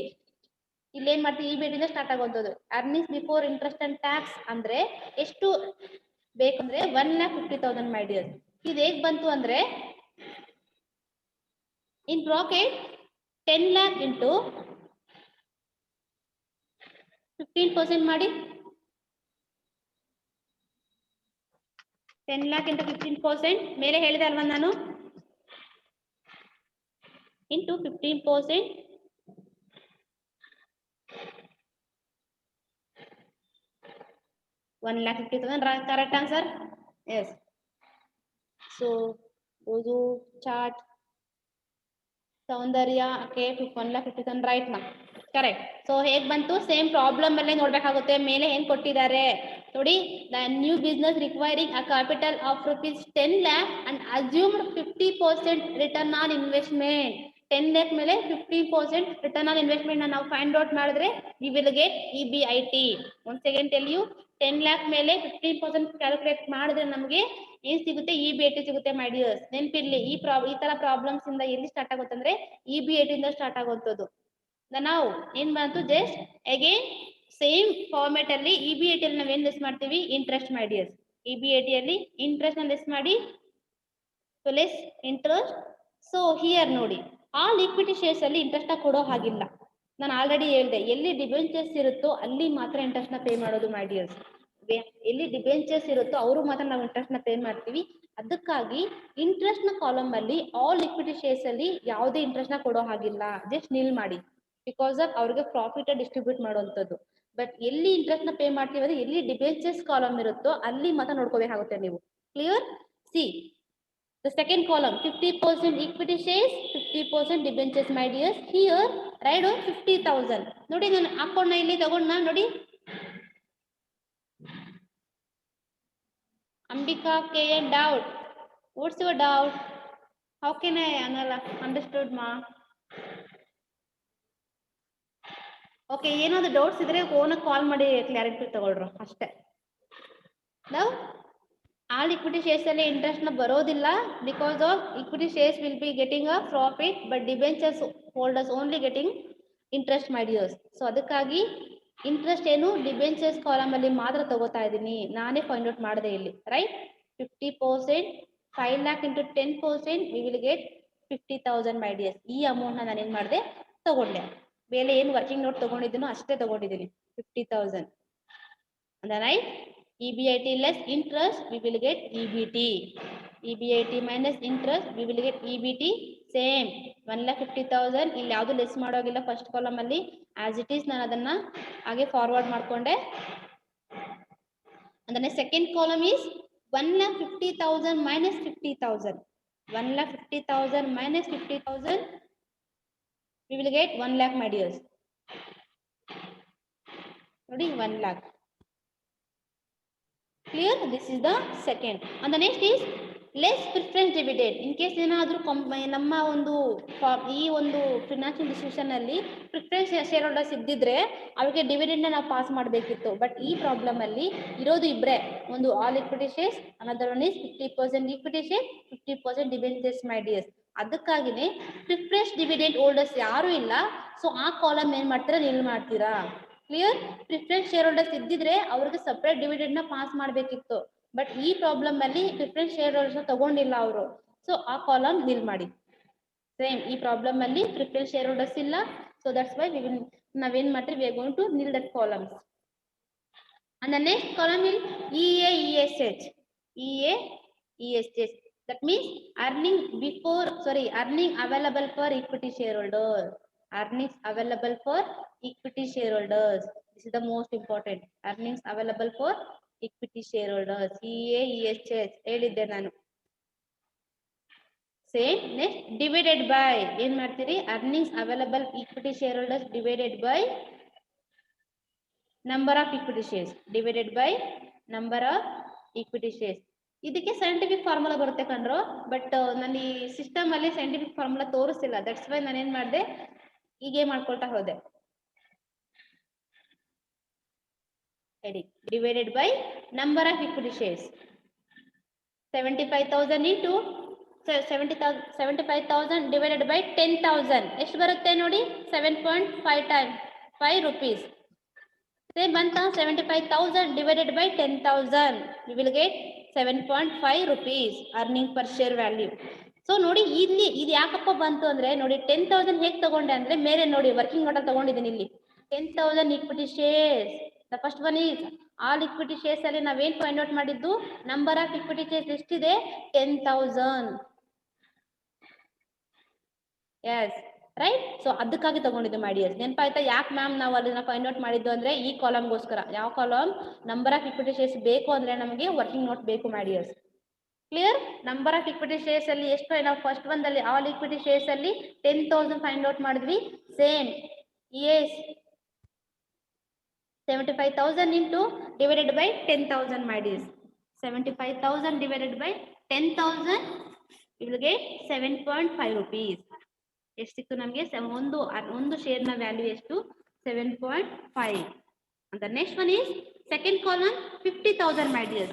ಇಲ್ಲಿ ಏನ್ ಮಾಡ್ತೀವಿ, EBIT ಇಂದ ಸ್ಟಾರ್ಟ್ ಆಗೋದು. Earnings before interest and tax ಅಂದ್ರೆ ಎಷ್ಟು ಬೇಕಂದ್ರೆ 1,50,000 ಮೈ ಡಿಯರ್. ಇದು ಹೇಗ್ ಬಂತು ಅಂದ್ರೆ ಇನ್ ಬ್ರಾಕೆಟ್ 10 lakh ಇಂಟು 15% ಮಾಡಿ. 10 lakh ಇಂಟು 15% ಮೇಲೆ ಹೇಳಿದೆ ಅಲ್ವಾ ನಾನು, into 15%, $1,50,000. Correct answer? Yes. So ಓದು ಚಾರ್ಟ್ ಸೌಂದರ್ಯ, ಓಕೆ, 1,50,000 ರೈಟ್ ನಾ, ಕರೆಕ್ಟ್. ಸೊ ಹೇಗ್ ಬಂತು, ಸೇಮ್ ಪ್ರಾಬ್ಲಮ್ ಅಲ್ಲೇ ನೋಡ್ಬೇಕಾಗುತ್ತೆ. ಮೇಲೆ ಏನ್ ಕೊಟ್ಟಿದ್ದಾರೆ ನೋಡಿ, the new business requiring a capital of ₹10 lakh and assumed 50% return on investment. 10 lakh ಮೇಲೆ 50% ರಿಟರ್ನ್ ಆನ್ ಇನ್ವೆಸ್ಟ್ಮೆಂಟ್ ನಾವು ಫೈಂಡ್ ಔಟ್ ಮಾಡಿದ್ರೆ we will get EBIT. Once again tell you, 10 lakh ಮೇಲೆ 15% ಕ್ಯಾಲ್ಕುಲೇಟ್ ಮಾಡಿದ್ರೆ ನಮಗೆ ಏನ್ ಸಿಗುತ್ತೆ, EBIT ಸಿಗುತ್ತೆ ಮೈ ಡಿಯರ್ಸ್. ನೆನಪಿರ್ಲಿ, ಈ ತರ ಪ್ರಾಬ್ಲಮ್ಸ್ ಇಂದ ಎಲ್ಲಿ ಸ್ಟಾರ್ಟ್ ಆಗುತ್ತೆ ಅಂದ್ರೆ EBIT ಇಂದ ಸ್ಟಾರ್ಟ್ ಆಗುವಂತದ್ದು. ನಾವು ಏನ್ ಬಂತು, ಜಸ್ಟ್ ಅಗೇನ್ ಸೇಮ್ ಫಾರ್ಮೆಟ್ ಅಲ್ಲಿ EBIT ಅಲ್ಲಿ ನಾವೇನ್ ಲೆಸ್ ಮಾಡ್ತೀವಿ, ಇಂಟ್ರೆಸ್ಟ್ ಮೈ ಡಿಯರ್ಸ್. EBIT ಅಲ್ಲಿ ಇಂಟ್ರೆಸ್ಟ್ ನ ಲೆಸ್ ಮಾಡಿ, so less interest. So here ನೋಡಿ, ಆಲ್ ಇಕ್ವಿಟಿ ಶೇರ್ಸ್ ಅಲ್ಲಿ ಇಂಟ್ರೆಸ್ಟ್ ನ ಕೊಡೋ ಹಾಗಿಲ್ಲ. ನಾನು ಆಲ್ರೆಡಿ ಹೇಳಿದೆ, ಎಲ್ಲಿ ಡಿಬೆಂಚರ್ಸ್ ಇರುತ್ತೋ ಅಲ್ಲಿ ಮಾತ್ರ ಇಂಟ್ರೆಸ್ಟ್ ನ ಪೇ ಮಾಡೋದು ಮೈ ಡಿಯರ್ಸ್. ಎಲ್ಲಿ ಡಿಬೆಂಚರ್ಸ್ ಇರುತ್ತೋ ಅವರು ಮಾತ್ರ ನಾವು ಇಂಟ್ರೆಸ್ಟ್ ನ ಪೇ ಮಾಡ್ತೀವಿ. ಅದಕ್ಕಾಗಿ ಇಂಟ್ರೆಸ್ಟ್ ನ ಕಾಲಮ್ ಅಲ್ಲಿ ಆಲ್ ಇಕ್ವಿಟಿ ಶೇರ್ಸ್ ಅಲ್ಲಿ ಯಾವುದೇ ಇಂಟ್ರೆಸ್ಟ್ ನ ಕೊಡೋ ಹಾಗಿಲ್ಲ. ಜಸ್ಟ್ ನಿಲ್ ಮಾಡಿ, ಬಿಕಾಸ್ ಆಫ್ ಅವ್ರಿಗೆ ಪ್ರಾಫಿಟ್ ಡಿಸ್ಟ್ರಿಬ್ಯೂಟ್ ಮಾಡುವಂತದ್ದು. ಬಟ್ ಎಲ್ಲಿ ಇಂಟ್ರೆಸ್ಟ್ ನ ಪೇ ಮಾಡ್ತೀವಿ ಅಂದ್ರೆ ಎಲ್ಲಿ ಡಿಬೆಂಚರ್ಸ್ ಕಾಲಮ್ ಇರುತ್ತೋ ಅಲ್ಲಿ ಮಾತ್ರ ನೋಡ್ಕೋಬೇಕಾಗುತ್ತೆ ನೀವು. Clear? C the second column, 50% equity shares, 50% debentures my dears. Here write on 50,000. ನೋಡಿ ನಾನು ಅಕೌಂಟ್ ಇಲ್ಲಿ ತಗೊಂಡ ನೋಡಿ, Ambika KN doubt. What's your doubt? How can I understood ma? Okay, ಏನಾದ್ರು ಡೌಟ್ಸ್ ಇದ್ರೆ ಫೋನ್ ಕಾಲ್ ಮಾಡಿ ಕ್ಲಾರಿಟಿ ತಗೊಳ್ರು ಅಷ್ಟೇ. ನಾವು ಆಲ್ ಇಕ್ವಿಟಿ ಶೇರ್ಸ್ ಅಲ್ಲಿ ಇಂಟ್ರೆಸ್ಟ್ ನ ಬರೋದಿಲ್ಲ, because of equity shares will be getting a profit, but debentures holders only getting interest my dears. So ಅದಕ್ಕಾಗಿ ಇಂಟ್ರೆಸ್ಟ್ ಏನು ಡಿಬೆಂಚರ್ಸ್ ಕಾಲಮ್ ಅಲ್ಲಿ ಮಾತ್ರ ತಗೋತಾ ಇದ್ದೀನಿ. ನಾನೇ ಫೈಂಡ್ ಔಟ್ ಮಾಡಿದೆ ಇಲ್ಲಿ, right. 50%, 5 lakh into 10%, V will get 50,000 my dears. ಈ ಅಮೌಂಟ್ ನ ನಾನೇನ್ ಮಾಡಿದೆ, ತಗೊಂಡೆ. ಮೇಲೆ ಏನು ವರ್ಕಿಂಗ್ ನೋಟ್ ತಗೊಂಡಿದ್ದೀನೋ ಅಷ್ಟೇ ತಗೊಂಡಿದ್ದೀನಿ, 50,000. Right. EBIT less interest, we will get EBT. EBIT minus interest, we will get EBT. Same 1,50,000. ಇಲ್ಲಿ ಯಾವುದು ಲೆಸ್ ಮಾಡೋಗಿಲ್ಲ ಫಸ್ಟ್ ಕಾಲಮ್ ಅಲ್ಲಿ, ಆಸ್ ಇಟ್ ಈಸ್ ನಾನು ಅದನ್ನ ಹಾಗೆ ಫಾರ್ವರ್ಡ್ ಮಾಡ್ಕೊಂಡೆ. ಅಂದ್ರೆ second column is 1,50,000 minus 50,000. 1,50,000 minus 50,000, we will get 1 lakh my dears. ನೋಡಿ 1 lakh. Clear? This is the second. And the next is less preference dividend. In case ಏನಾದರೂ ನಮ್ಮ ಈ ಒಂದು ಫಿನಾನ್ಷಿಯಲ್ ಡಿಸಿಷನ್ ಅಲ್ಲಿ ಪ್ರಿಫರೆನ್ಸ್ ಶೇರ್ ಹೋಲ್ಡರ್ಸ್ ಇದ್ದಿದ್ರೆ ಅವ್ರಿಗೆ ಡಿವಿಡೆಂಡ್ ನಾವು ಪಾಸ್ ಮಾಡಬೇಕಿತ್ತು. ಬಟ್ ಈ ಪ್ರಾಬ್ಲಮ್ ಅಲ್ಲಿ ಇರೋದು ಇಬ್ರೆ, ಒಂದು all equity shares, another one is 50% equity share, 50% debentures my dears. ಅದಕ್ಕಾಗಿನೇ ಪ್ರಿಫರೆನ್ಸ್ ಡಿವಿಡೆಂಡ್ ಹೋಲ್ಡರ್ಸ್ ಯಾರು ಇಲ್ಲ. ಸೊ ಆ ಕಾಲಮ್ ಏನ್ ಮಾಡ್ತೀರಾ, ನಿಲ್ ಮಾಡ್ತೀರಾ. ಕ್ಲಿಯರ್? ಪ್ರಿಫರೆನ್ಸ್ ಶೇರ್ ಹೋಲ್ಡರ್ಸ್ ಇದ್ದಿದ್ರೆ ಅವ್ರಿಗೆ ಸಪರೇಟ್ ಡಿವಿಡೆಂಡ್ ನ ಪಾಸ್ ಮಾಡಬೇಕಿತ್ತು. ಬಟ್ ಈ ಪ್ರಾಬ್ಲಮ್ ಅಲ್ಲಿ ಪ್ರಿಫರೆನ್ಸ್ ಶೇರ್ ಹೋಲ್ಡರ್ಸ್ ತಗೊಂಡಿಲ್ಲ ಅವರು. ಸೊ ಆ ಕಾಲಮ್ ನಿಲ್ ಮಾಡಿ. ಸೇಮ್ ಈ ಪ್ರಾಬ್ಲಮ್ ಅಲ್ಲಿ ಪ್ರಿಫರೆನ್ಸ್ ಶೇರ್ ಹೋಲ್ಡರ್ಸ್ ಇಲ್ಲ. ಸೊ ದಟ್ಸ್ ವೈ ನಾವೇನ್ ಮಾಡ್ತೀವಿ, we are going to nil that columns. And the next column will EA/ESH. EA/ESH. That means earning available for equity shareholder. Earnings available for equity shareholders. This is the most important. Earnings available for equity shareholders. EAEHS ಹೇಳಿದ್ದೆ ನಾನು. Same. Next, divided by ಏನ್ ಮಾಡ್ತೀರಿ? Earnings available equity shareholders divided by number of equity shares. Divided by number of equity shares. ಇದಕ್ಕೆ ಸೈಂಟಿಫಿಕ್ ಫಾರ್ಮುಲಾ ಬರುತ್ತೆ ಕಣ್ರು, ಬಟ್ ನಾನು ಈ ಸಿಸ್ಟಮ್ ಅಲ್ಲಿ ಸೈಂಟಿಫಿಕ್ ಫಾರ್ಮುಲಾ ತೋರಿಸ್ತಿಲ್ಲ. ದಟ್ಸ್ ವೈ ನಾನು ಏನ್ ಮಾಡಿದೆ, ಹೀಗೆ ಮಾಡ್ಕೊಳ್ತಾ ಹೋದೆ. ಹೇಳಿ, divided by number of equity shares. 75,000 into 75,000 divided by 10,000 ಎಷ್ಟು ಬರುತ್ತೆ ನೋಡಿ? 7.5 ಟೈಮ್ 5 rupees. Same ಬಂತ 75,000 divided by 10,000. You will get 7.5 rupees earning per share value. So ನೋಡಿ ಇಲ್ಲಿ ಇದು ಯಾಕಪ್ಪ ಬಂತು ಅಂದ್ರೆ ನೋಡಿ 10,000 ಹೇಗೆ ತಗೊಂಡೆ ಅಂದ್ರೆ ಮೇಲೆ ನೋಡಿ ವರ್ಕಿಂಗ್ ನೋಟ್ ತಗೊಂಡಿದ್ದೀನಿ ಇಲ್ಲಿ 10,000 equity shares. The first one is all equity shares ಅಲ್ಲಿ ನಾವೇನ್ ಫೈಂಡ್ ಔಟ್ ಮಾಡಿದ್ದು ನಂಬರ್ ಆಫ್ equity shares ಎಷ್ಟಿದೆ 10,000. S right. ಸೊ ಅದಕ್ಕಾಗಿ ತಗೊಂಡಿದ್ದು ಮಾಡಿ ನೆನಪಾಯ್ತಾ? ಯಾಕೆ ಮ್ಯಾಮ್ ನಾವು ಅದನ್ನ ಫೈಂಡ್ ಔಟ್ ಮಾಡಿದ್ದು ಅಂದ್ರೆ ಈ ಕಾಲಮ್ಗೋಸ್ಕರ. ಯಾವ column? Number of equity shares ಬೇಕು ಅಂದ್ರೆ ನಮಗೆ ವರ್ಕಿಂಗ್ ನೋಟ್ ಬೇಕು ಮಾಡಿ. Clear? Number of equity shares ಅಲ್ಲಿ ಎಷ್ಟು ನಾವು ಫಸ್ಟ್ ಒಂದಲ್ಲಿ ಆಲ್ ಇಕ್ವಿಟಿ ಶೇರ್ಸ್ ಅಲ್ಲಿ 10,000 ಫೈಂಡ್ ಔಟ್ ಮಾಡಿದ್ವಿ. Same as 75,000 into divided by 10,000 ಮಾಡಿ. 75,000 divided by 10,000 you will get 7.5 rupees. ಎಷ್ಟು ಸಿಕ್ತು ನಮಗೆ? ಒಂದು ಶೇರ್ ನ ವ್ಯಾಲ್ಯೂ ಎಷ್ಟು? 7.5. and the next one is second column 50,000 my dears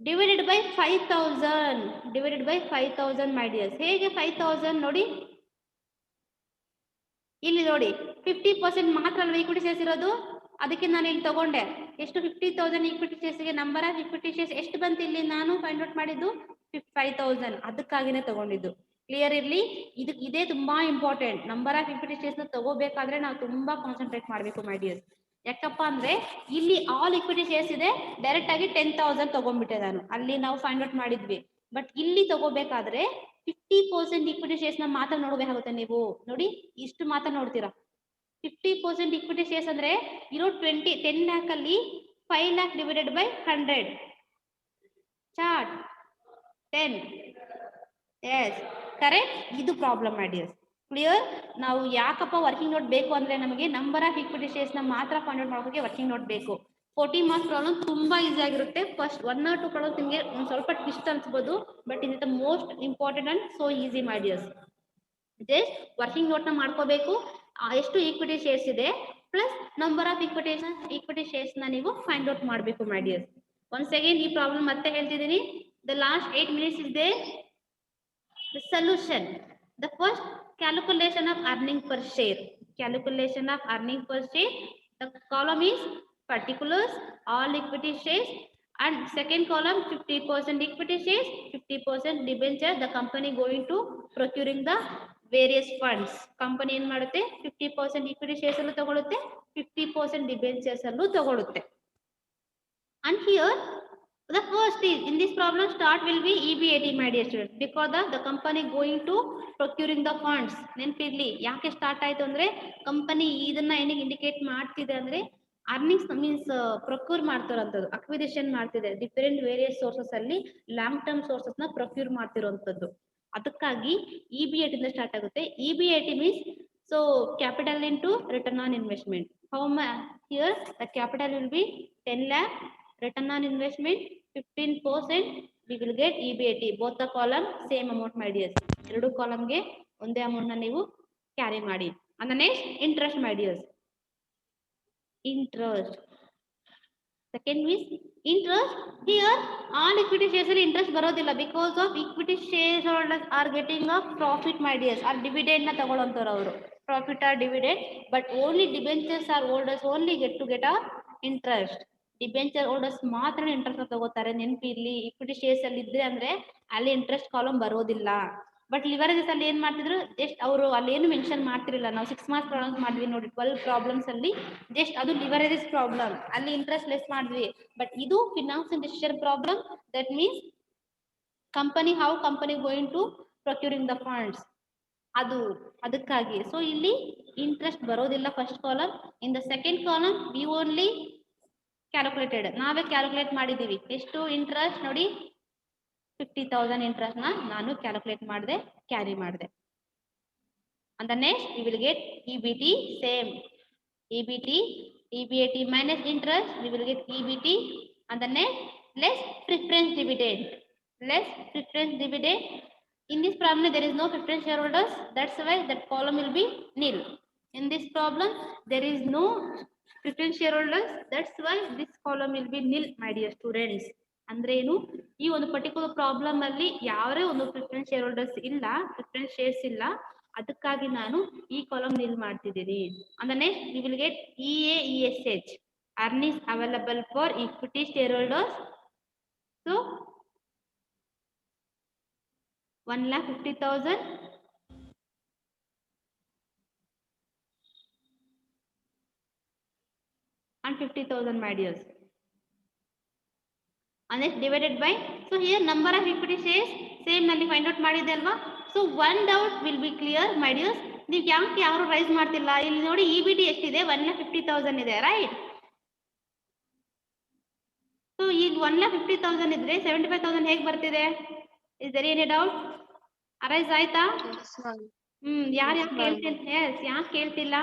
divided by 5,000 divided by 5,000 my dears. ಹೇಗೆ 5,000 ನೋಡಿ ಇಲ್ಲಿ ನೋಡಿ 50% ಮಾತ್ರ ಅಲ್ವಾ ಈಕ್ವಿಟಿ ಶೇರ್ಸ್ ಇರೋದು, ಅದಕ್ಕೆ ನಾನು ಇಲ್ಲಿ ತಗೊಂಡೆ. ಎಷ್ಟು? 50,000 ಈಕ್ವಿಟಿ ಶೇರ್ಸ್ ಗೆ ನಂಬರ್ ಆಫ್ ಈಕ್ವಿಟಿ ಶೇರ್ಸ್ ಎಷ್ಟು ಬಂತು ಇಲ್ಲಿ ನಾನು ಫೈಂಡ್ ಔಟ್ ಮಾಡಿದ್ದು 5,000. ಅದಕ್ಕಾಗಿನೇ ತಗೊಂಡಿದ್ದು. ಕ್ಲಿಯರ್ ಇರ್ಲಿ, ಇದೇ ತುಂಬಾ important. Number of equity shares ನ ತಗೋಬೇಕಾದ್ರೆ ನಾವು ತುಂಬಾ ಕಾನ್ಸಂಟ್ರೇಟ್ ಮಾಡಬೇಕು ಮೈ ಡಿಯರ್ಸ್. ಯಾಕಪ್ಪ ಅಂದ್ರೆ ಇಲ್ಲಿ ಆಲ್ ಇಕ್ವಿಟಿ ಶೇರ್ಸ್ ಇದೆ, ಡೈರೆಕ್ಟ್ ಆಗಿ 10,000 ತಗೊಂಡ್ಬಿಟ್ಟೆ ನಾನು. ಅಲ್ಲಿ ನಾವು ಫೈಂಡ್ ಔಟ್ ಮಾಡಿದ್ವಿ. ಬಟ್ ಇಲ್ಲಿ ತಗೋಬೇಕಾದ್ರೆ 50% ಇಕ್ವಿಟಿ ಶೇರ್ಸ್ ನ ಮಾತ್ರ ನೋಡ್ಬೇಕಾಗುತ್ತೆ ನೀವು. ನೋಡಿ ಇಷ್ಟು ಮಾತ್ರ ನೋಡ್ತೀರಾ. 50% ಇಕ್ವಿಟಿ ಶೇರ್ಸ್ ಅಂದ್ರೆ ಇರೋ 10 lakh ಅಲ್ಲಿ 5 lakh divided by 100 chart 10. Yes correct. ಇದು ಪ್ರಾಬ್ಲಮ್ ಮಾಡಿ. ಕ್ಲಿಯರ್? ನಾವು ಯಾಕಪ್ಪ ವರ್ಕಿಂಗ್ ನೋಟ್ ಬೇಕು ಅಂದ್ರೆ ನಮಗೆ ನಂಬರ್ ಆಫ್ ಇಕ್ವಿಟಿ ಶೇರ್ಸ್ ನ ಮಾತ್ರ ಫೈಂಡ್ ಔಟ್ ಮಾಡೋಕೆ ವರ್ಕಿಂಗ್ ನೋಟ್ ಬೇಕು. 40 ಮಾರ್ಕ್ಸ್ ಪ್ರಾಬ್ಲಮ್ ತುಂಬಾ ಈಸಿ ಆಗಿರುತ್ತೆ. ಫಸ್ಟ್ 1 or 2 ಪ್ರಾಬ್ಲಮ್ ನಿಮಗೆ ಒಂದು ಸ್ವಲ್ಪ ಟ್ವಿಸ್ಟ್ ಅನ್ಸ್ಬೋದು, but it is the most important and so easy my dears. Just working note ನ ಮಾಡ್ಕೋಬೇಕು. ಎಷ್ಟು ಈಕ್ವಿಟಿ ಶೇರ್ಸ್ ಇದೆ plus number of equity shares ನ ನೀವು ಫೈಂಡ್ ಔಟ್ ಮಾಡಬೇಕು ಮಾಡಿಯರ್ಸ್. ಒನ್ಸ್ ಅಗೇನ್ ಈ ಪ್ರಾಬ್ಲಮ್ ಮತ್ತೆ ಹೇಳ್ತಿದ್ದೀನಿ. The last 8 minutes is there. The solution. The first calculation of earning per share. Calculation of earning per share. The column is particulars, all equity shares, and second column 50% equity shares, 50% debenture. The company going to procuring the various funds. Company ಏನು ಮಾಡುತ್ತೆ 50% equity shares ಅನ್ನು ತಗೊಳುತ್ತೆ, 50% debentures ಅನ್ನು ತಗೊಳುತ್ತೆ. And here the first is in this problem start will be EBAT my dear students, because the company going to procuring the funds. ನೆನಪಿರ್ಲಿ ಯಾಕೆ ಸ್ಟಾರ್ಟ್ ಆಯ್ತು ಅಂದ್ರೆ ಕಂಪನಿ ಇದನ್ನ ಏನಿಗೆ ಇಂಡಿಕೇಟ್ ಮಾಡ್ತಿದೆ ಅಂದ್ರೆ ಅರ್ನಿಂಗ್ಸ್ ಮೀನ್ಸ್ ಪ್ರೊಕ್ಯೂರ್ ಮಾಡ್ತಿರೋಂಥದ್ದು, ಅಕ್ವಿಸಿಷನ್ ಮಾಡ್ತಿದೆ ಡಿಫರೆಂಟ್ ವೇರಿಯಸ್ ಸೋರ್ಸಸ್ ಅಲ್ಲಿ ಲಾಂಗ್ ಟರ್ಮ್ ಸೋರ್ಸಸ್ ನ ಪ್ರೊಕ್ಯೂರ್ ಮಾಡ್ತಿರೋಂಥದ್ದು. ಅದಕ್ಕಾಗಿ EBAT ಇಂದ ಸ್ಟಾರ್ಟ್ ಆಗುತ್ತೆ. EBAT means so capital into return on investment. How much? Here the capital will be 10 lakh, return on investment 15%, we will get EBAT. Both the column same amount my dears. ಎರಡು ಕಾಲಮ್ ಗೆ ಒಂದೇ ಅಮೌಂಟ್ ನ ನೀವು ಕ್ಯಾರಿ ಮಾಡಿ. And the next interest my dears. Interest. Second is interest. Here all equity shares ಅಲ್ಲಿ interest ಬರೋದಿಲ್ಲ, because of equity shareholders are getting a profit my dears, or dividend ನ ತಗೊಳ್ಳೋಂತವ್ರು ಅವರು, profit or dividend. But only debentures or holders only get a interest. Debenture holders ಮಾತ್ರ ಇಂಟ್ರೆಸ್ಟ್ ತಗೋತಾರೆ. ನೆನಪಿರ್ಲಿ, ಇಕ್ವಿಟಿ ಶೇರ್ಸ್ ಅಲ್ಲಿ ಇದ್ರೆ ಅಂದ್ರೆ ಅಲ್ಲಿ ಇಂಟ್ರೆಸ್ಟ್ ಕಾಲಮ್ ಬರೋದಿಲ್ಲ. ಬಟ್ ಲಿವರೇಜಸ್ ಅಲ್ಲಿ ಏನ್ ಮಾಡ್ತಿದ್ರು, ಜಸ್ಟ್ ಅವರು ಅಲ್ಲಿ ಏನು ಮೆನ್ಷನ್ ಮಾಡ್ತಿರಲಿಲ್ಲ. ನಾವು 6 marks ಪ್ರಾಬ್ಲಮ್ಸ್ ಮಾಡಿದ್ವಿ ನೋಡಿ, 12 ಪ್ರಾಬ್ಲಮ್ಸ್ ಅಲ್ಲಿ ಜಸ್ಟ್ ಅದು ಲಿವರೇಜಸ್ ಪ್ರಾಬ್ಲಮ್, ಅಲ್ಲಿ ಇಂಟ್ರೆಸ್ಟ್ ಲೆಸ್ ಮಾಡಿದ್ವಿ. ಬಟ್ ಇದು financial decision problem. That means company, how company going to procuring the funds. ಅದು ಅದಕ್ಕಾಗಿ. ಸೊ ಇಲ್ಲಿ ಇಂಟ್ರೆಸ್ಟ್ ಬರೋದಿಲ್ಲ first column. In the second column we only calculated, ನಾವೇ ಕ್ಯಾಲ್ಕುಲೇಟ್ ಮಾಡಿದೀವಿ. ಎಷ್ಟು ಇಂಟ್ರೆಸ್ಟ್ ನೋಡಿ, 50,000 ಇಂಟ್ರೆಸ್ಟ್ ನಾನು ಕ್ಯಾಲ್ಕುಲೇಟ್ ಮಾಡಿದೆ, ಕ್ಯಾರಿ ಮಾಡಿದೆ. And the next we will get EBT, same EBT, EBAT minus interest, we will get EBT. And the next less preference dividend, less preference dividend. In this problem there is no preference shareholders, that's why that column will be nil. In this problem there is no preference shareholders, that's why this column will be nil, my dear students. ಅಂದ್ರೆ ಏನು, ಈ ಒಂದು ಪರ್ಟಿಕ್ಯುಲರ್ ಪ್ರಾಬ್ಲಮ್ ಅಲ್ಲಿ ಯಾವೇ ಒಂದು ಪ್ರಿಫರೆನ್ಸ್ ಶೇರ್ ಹೋಲ್ಡರ್ಸ್ ಇಲ್ಲ, ಪ್ರಿಫರೆನ್ಸ್ ಶೇರ್ಸ್ ಇಲ್ಲ, ಅದಕ್ಕಾಗಿ ನಾನು ಈ ಕಾಲಮ್ ನಿಲ್ ಮಾಡ್ತಿದ್ದೀನಿ. And next we will get EAESH, earnings available for equity shareholders. So 1,50,000 and 50,000, my dears. And it's divided by, so here number of equity shares same ನಲ್ಲಿ ಫೈಂಡ್ ಔಟ್ ಮಾಡಿದೆ ಅಲ್ವಾ. So one doubt will be clear my dears, ನೀವು ಯಾಕೆ ಯಾರು ರೈಸ್ ಮಾಡ್ತಿಲ್ಲ? ಇಲ್ಲಿ ನೋಡಿ EBT ಎಷ್ಟಿದೆ, 1,50,000 ಇದೆ, ರೈಟ್? ಸೊ ಈಗ 1,50,000 ಇದ್ರೆ 75,000 ಹೇಗೆ ಬರ್ತಿದೆ? Is there any doubt? Arise ಆಯ್ತಾ? ಯಾರು ಯಾಕೆ ಕೇಳ್ತಿಲ್ಲ? ಎಸ್, ಯಾಕೆ ಕೇಳ್ತಿಲ್ಲ?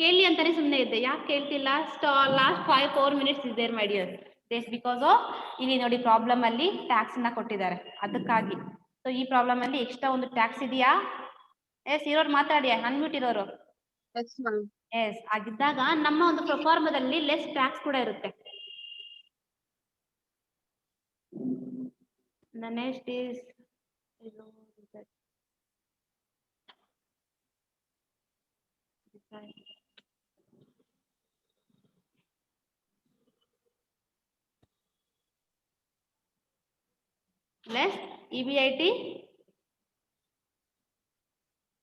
ಕೇಳಿ ಅಂತಾನೆ ಸುಮ್ಮನೆ ಇದ್ದೆ, ಯಾಕೆ ಕೇಳ್ತಿಲ್ಲ? Last 5-4 minutes is there my dear. This because of ಇಲ್ಲಿ ನೋಡಿ ಪ್ರಾಬ್ಲಮ್ ಅಲ್ಲಿ ಟ್ಯಾಕ್ಸ್ ನ ಕೊಟ್ಟಿದ್ದಾರೆ, ಅದಕ್ಕಾಗಿ. ಸೊ ಈ ಪ್ರಾಬ್ಲಮ್ ಅಲ್ಲಿ ಎಕ್ಸ್ಟ್ರಾ ಒಂದು ಟ್ಯಾಕ್ಸ್ ಇದೆಯಾ? ಎಸ್, ಇರೋರು ಮಾತಾಡಿ, ಅನ್ಮ್ಯೂಟ್ ಇರೋರು. ಎಸ್, ಆಗಿದ್ದಾಗ ನಮ್ಮ ಒಂದು ಪ್ರೊಫಾರ್ಮದಲ್ಲಿ ಲೆಸ್ ಟ್ಯಾಕ್ಸ್ ಕೂಡ ಇರುತ್ತೆ. Next is less EBIT.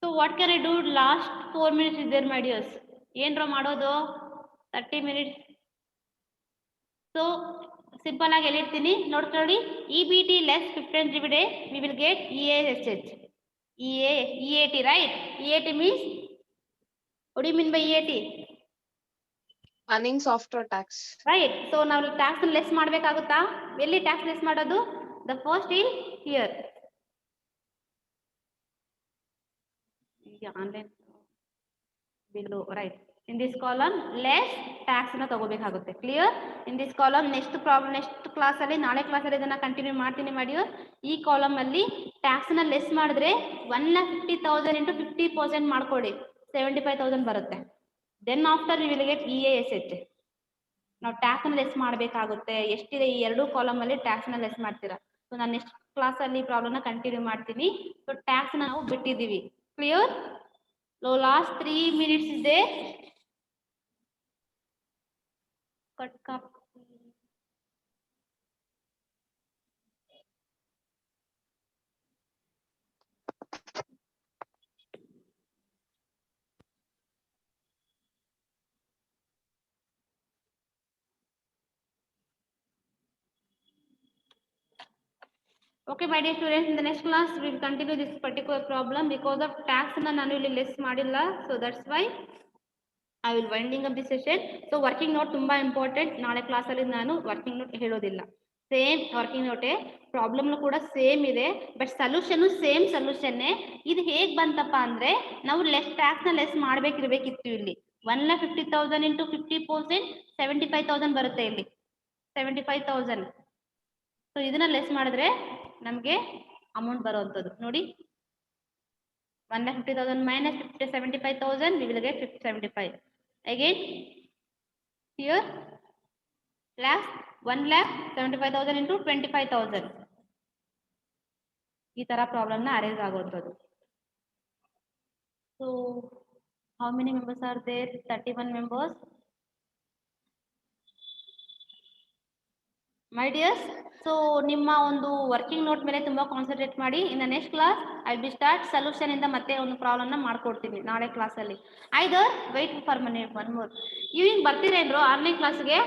So what can I do? Last 4 minutes is there, my dears. ಏನ್ರ ಮಾಡೋದು? 30 minutes. So ಸಿಂಪಲ್ ಆಗಿ ಎಲ್ಲಿರ್ತೀನಿ ನೋಡ್ಕೊಳ್ಳಿ. EBT less preference dividend, we will get EASH, EAT, right? EAT means, what do you mean by EAT? Earnings after tax. Right. So ನಾವು ಟ್ಯಾಕ್ಸ್ ಲೆಸ್ ಮಾಡ್ಬೇಕಾಗುತ್ತಾ? ಎಲ್ಲಿ ಟ್ಯಾಕ್ಸ್ ಲೆಸ್ ಮಾಡೋದು? The first is here. Online below, right? In this column less tax ನ ತಗೋಬೇಕಾಗುತ್ತೆ. Clear? In this column next problem, next class ಅಲ್ಲಿ, ನಾಳೆ ಕ್ಲಾಸ್ ಅಲ್ಲಿ ಇದನ್ನ ಕಂಟಿನ್ಯೂ ಮಾಡ್ತೀನಿ ಮಾಡಿ. ಈ ಕಾಲಮ್ ಅಲ್ಲಿ ಟ್ಯಾಕ್ಸ್ ನ ಲೆಸ್ ಮಾಡಿದ್ರೆ 1,50,000 into 50% ಮಾಡ್ಕೊಡಿ, 75,000 ಬರುತ್ತೆ. Then after you will get EASH. ನಾವು ಟ್ಯಾಕ್ಸ್ ನ ಲೆಸ್ ಮಾಡಬೇಕಾಗುತ್ತೆ. ಎಷ್ಟಿದೆ ಈ ಎರಡು ಕಾಲಮ್ ಅಲ್ಲಿ ಟ್ಯಾಕ್ಸ್ ನ ಲೆಸ್ ಮಾಡ್ತೀರಾ. ಸೊ ನಾನು ನೆಕ್ಸ್ಟ್ ಕ್ಲಾಸ್ ಅಲ್ಲಿ ಪ್ರಾಬ್ಲಮ್ ನ ಕಂಟಿನ್ಯೂ ಮಾಡ್ತೀನಿ. ಸೊ ಟ್ಯಾಕ್ಸ್ ನಾವು ಬಿಟ್ಟಿದೀವಿ. ಕ್ಲಿಯರ್? ಲಾಸ್ಟ್ 3 minutes ಇದೆ. Cut copy. Okay, my dear students, in the next class we will continue this particular problem. Because of tax na nanu illi less madilla, so that's why I will winding up this session. So working note ತುಂಬಾ ಇಂಪಾರ್ಟೆಂಟ್. ನಾಳೆ ಕ್ಲಾಸ್ ಅಲ್ಲಿ ನಾನು ವರ್ಕಿಂಗ್ ನೋಟ್ ಹೇಳೋದಿಲ್ಲ. ಸೇಮ್ ವರ್ಕಿಂಗ್ ನೋಟೆ, ಪ್ರಾಬ್ಲಮ್ ಕೂಡ ಸೇಮ್ ಇದೆ, ಬಟ್ ಸೊಲ್ಯೂಷನ್ ಸೇಮ್ ಸೊಲ್ಯೂಷನ್ನೇ. ಇದು ಹೇಗ್ ಬಂತಪ್ಪ ಅಂದ್ರೆ, ನಾವು ಲೆಸ್ ಟ್ಯಾಕ್ಸ್ ನ ಲೆಸ್ ಮಾಡ್ಬೇಕಿರ್ಬೇಕಿತ್ತು. ಇಲ್ಲಿ 1,50,000 into 50%, 75,000 ಬರುತ್ತೆ. ಇಲ್ಲಿ 75,000. ಸೊ ಇದನ್ನ ಲೆಸ್ ಮಾಡಿದ್ರೆ ನಮ್ಗೆ ಅಮೌಂಟ್ ಬರುವಂತದ್ದು ನೋಡಿ. 1,50,000 minus 75,000, we will get 75. Again here last 1,75,000 into 25,000. ಈ ತರ ಪ್ರಾಬ್ಲಮ್ ನ ಅರೇಂಜ್ ಆಗುವಂತದ್ದು. So how many members are there? 31 members. My dears, so ನಿಮ್ಮ ಒಂದು ವರ್ಕಿಂಗ್ ನೋಟ್ ಮೇಲೆ ತುಂಬಾ ಕಾನ್ಸಂಟ್ರೇಟ್ ಮಾಡಿ. In the next class I be start solution ಇಂದ ಮತ್ತೆ ಒಂದು ಪ್ರಾಬ್ಲಮ್ ನ ಮಾಡ್ಕೊಡ್ತೀನಿ ನಾಳೆ ಕ್ಲಾಸ್ ಅಲ್ಲಿ. Either wait for money one more. Evening ಬರ್ತೀರೇನ್ರು ಆನ್ಲೈನ್ ಕ್ಲಾಸ್ಗೆ?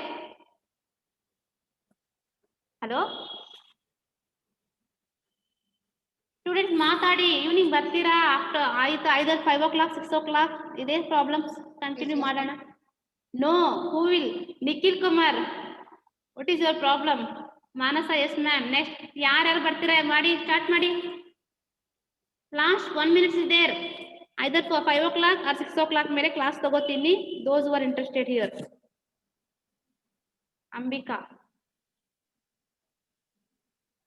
Hello student. ಸ್ಟೂಡೆಂಟ್ಸ್ ಮಾತಾಡಿ, ಈವ್ನಿಂಗ್ ಬರ್ತೀರಾ? ಆಫ್ಟರ್ ಆಯ್ತು, ಐದರ್ 5 o'clock 6 o'clock ಇದೇ ಪ್ರಾಬ್ಲಮ್ಸ್ ಕಂಟಿನ್ಯೂ ಮಾಡೋಣ. No, who will? Nikhil Kumar, what is your problem? Manasa, yes ma'am. Next ಯಾರ್ಯಾರು ಬರ್ತೀರಾ ಮಾಡಿ, ಸ್ಟಾರ್ಟ್ ಮಾಡಿ. Last 1 minute is there. Either for 5 o'clock or 6 o'clock ಮೇಲೆ ಕ್ಲಾಸ್ ತಗೋತೀನಿ. Those who are interested here. Ambika.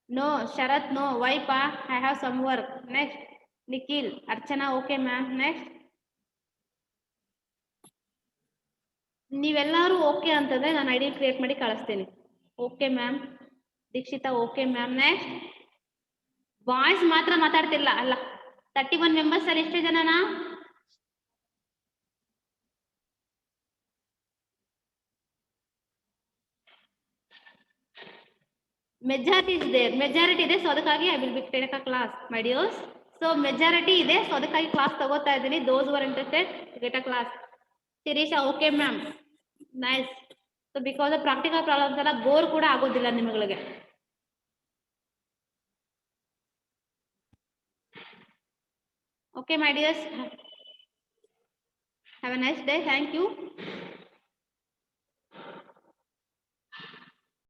No. Sharath, no. Why pa? I have some work. Next. Nikhil. Archana, okay ma'am. Next. ನೀವೆಲ್ಲರೂ ಓಕೆ ಅಂತಂದ್ರೆ ನಾನು ಐಡಿ ಕ್ರಿಯೇಟ್ ಮಾಡಿ ಕಳಿಸ್ತೀನಿ. Okay ma'am. Dikshita, okay ma'am. Next. Boys ಮಾತ್ರ ಮಾತಾಡ್ತಿಲ್ಲ ಅಲ್ಲ. 31 ಮೆಂಬರ್ಸ್ ಅಲ್ಲಿ ಎಷ್ಟು ಜನನಾ? ಮೆಜಾರಿಟಿ ಇದೆ, ಸೊ ಅದಕ್ಕಾಗಿ I will be take a class my dears. So majority ಇದೆ, ಸೊ ಅದಕ್ಕಾಗಿ ಕ್ಲಾಸ್ ತಗೋತಾ ಇದ್ದೀನಿ. Those were interested get a class. Shirisha, okay ma'am. Nice. So because of practical problems ಎಲ್ಲ ಬೋರ್ ಕೂಡ ಆಗೋದಿಲ್ಲ ನಿಮಗೆ. Okay my dears, have a nice day. Thank you.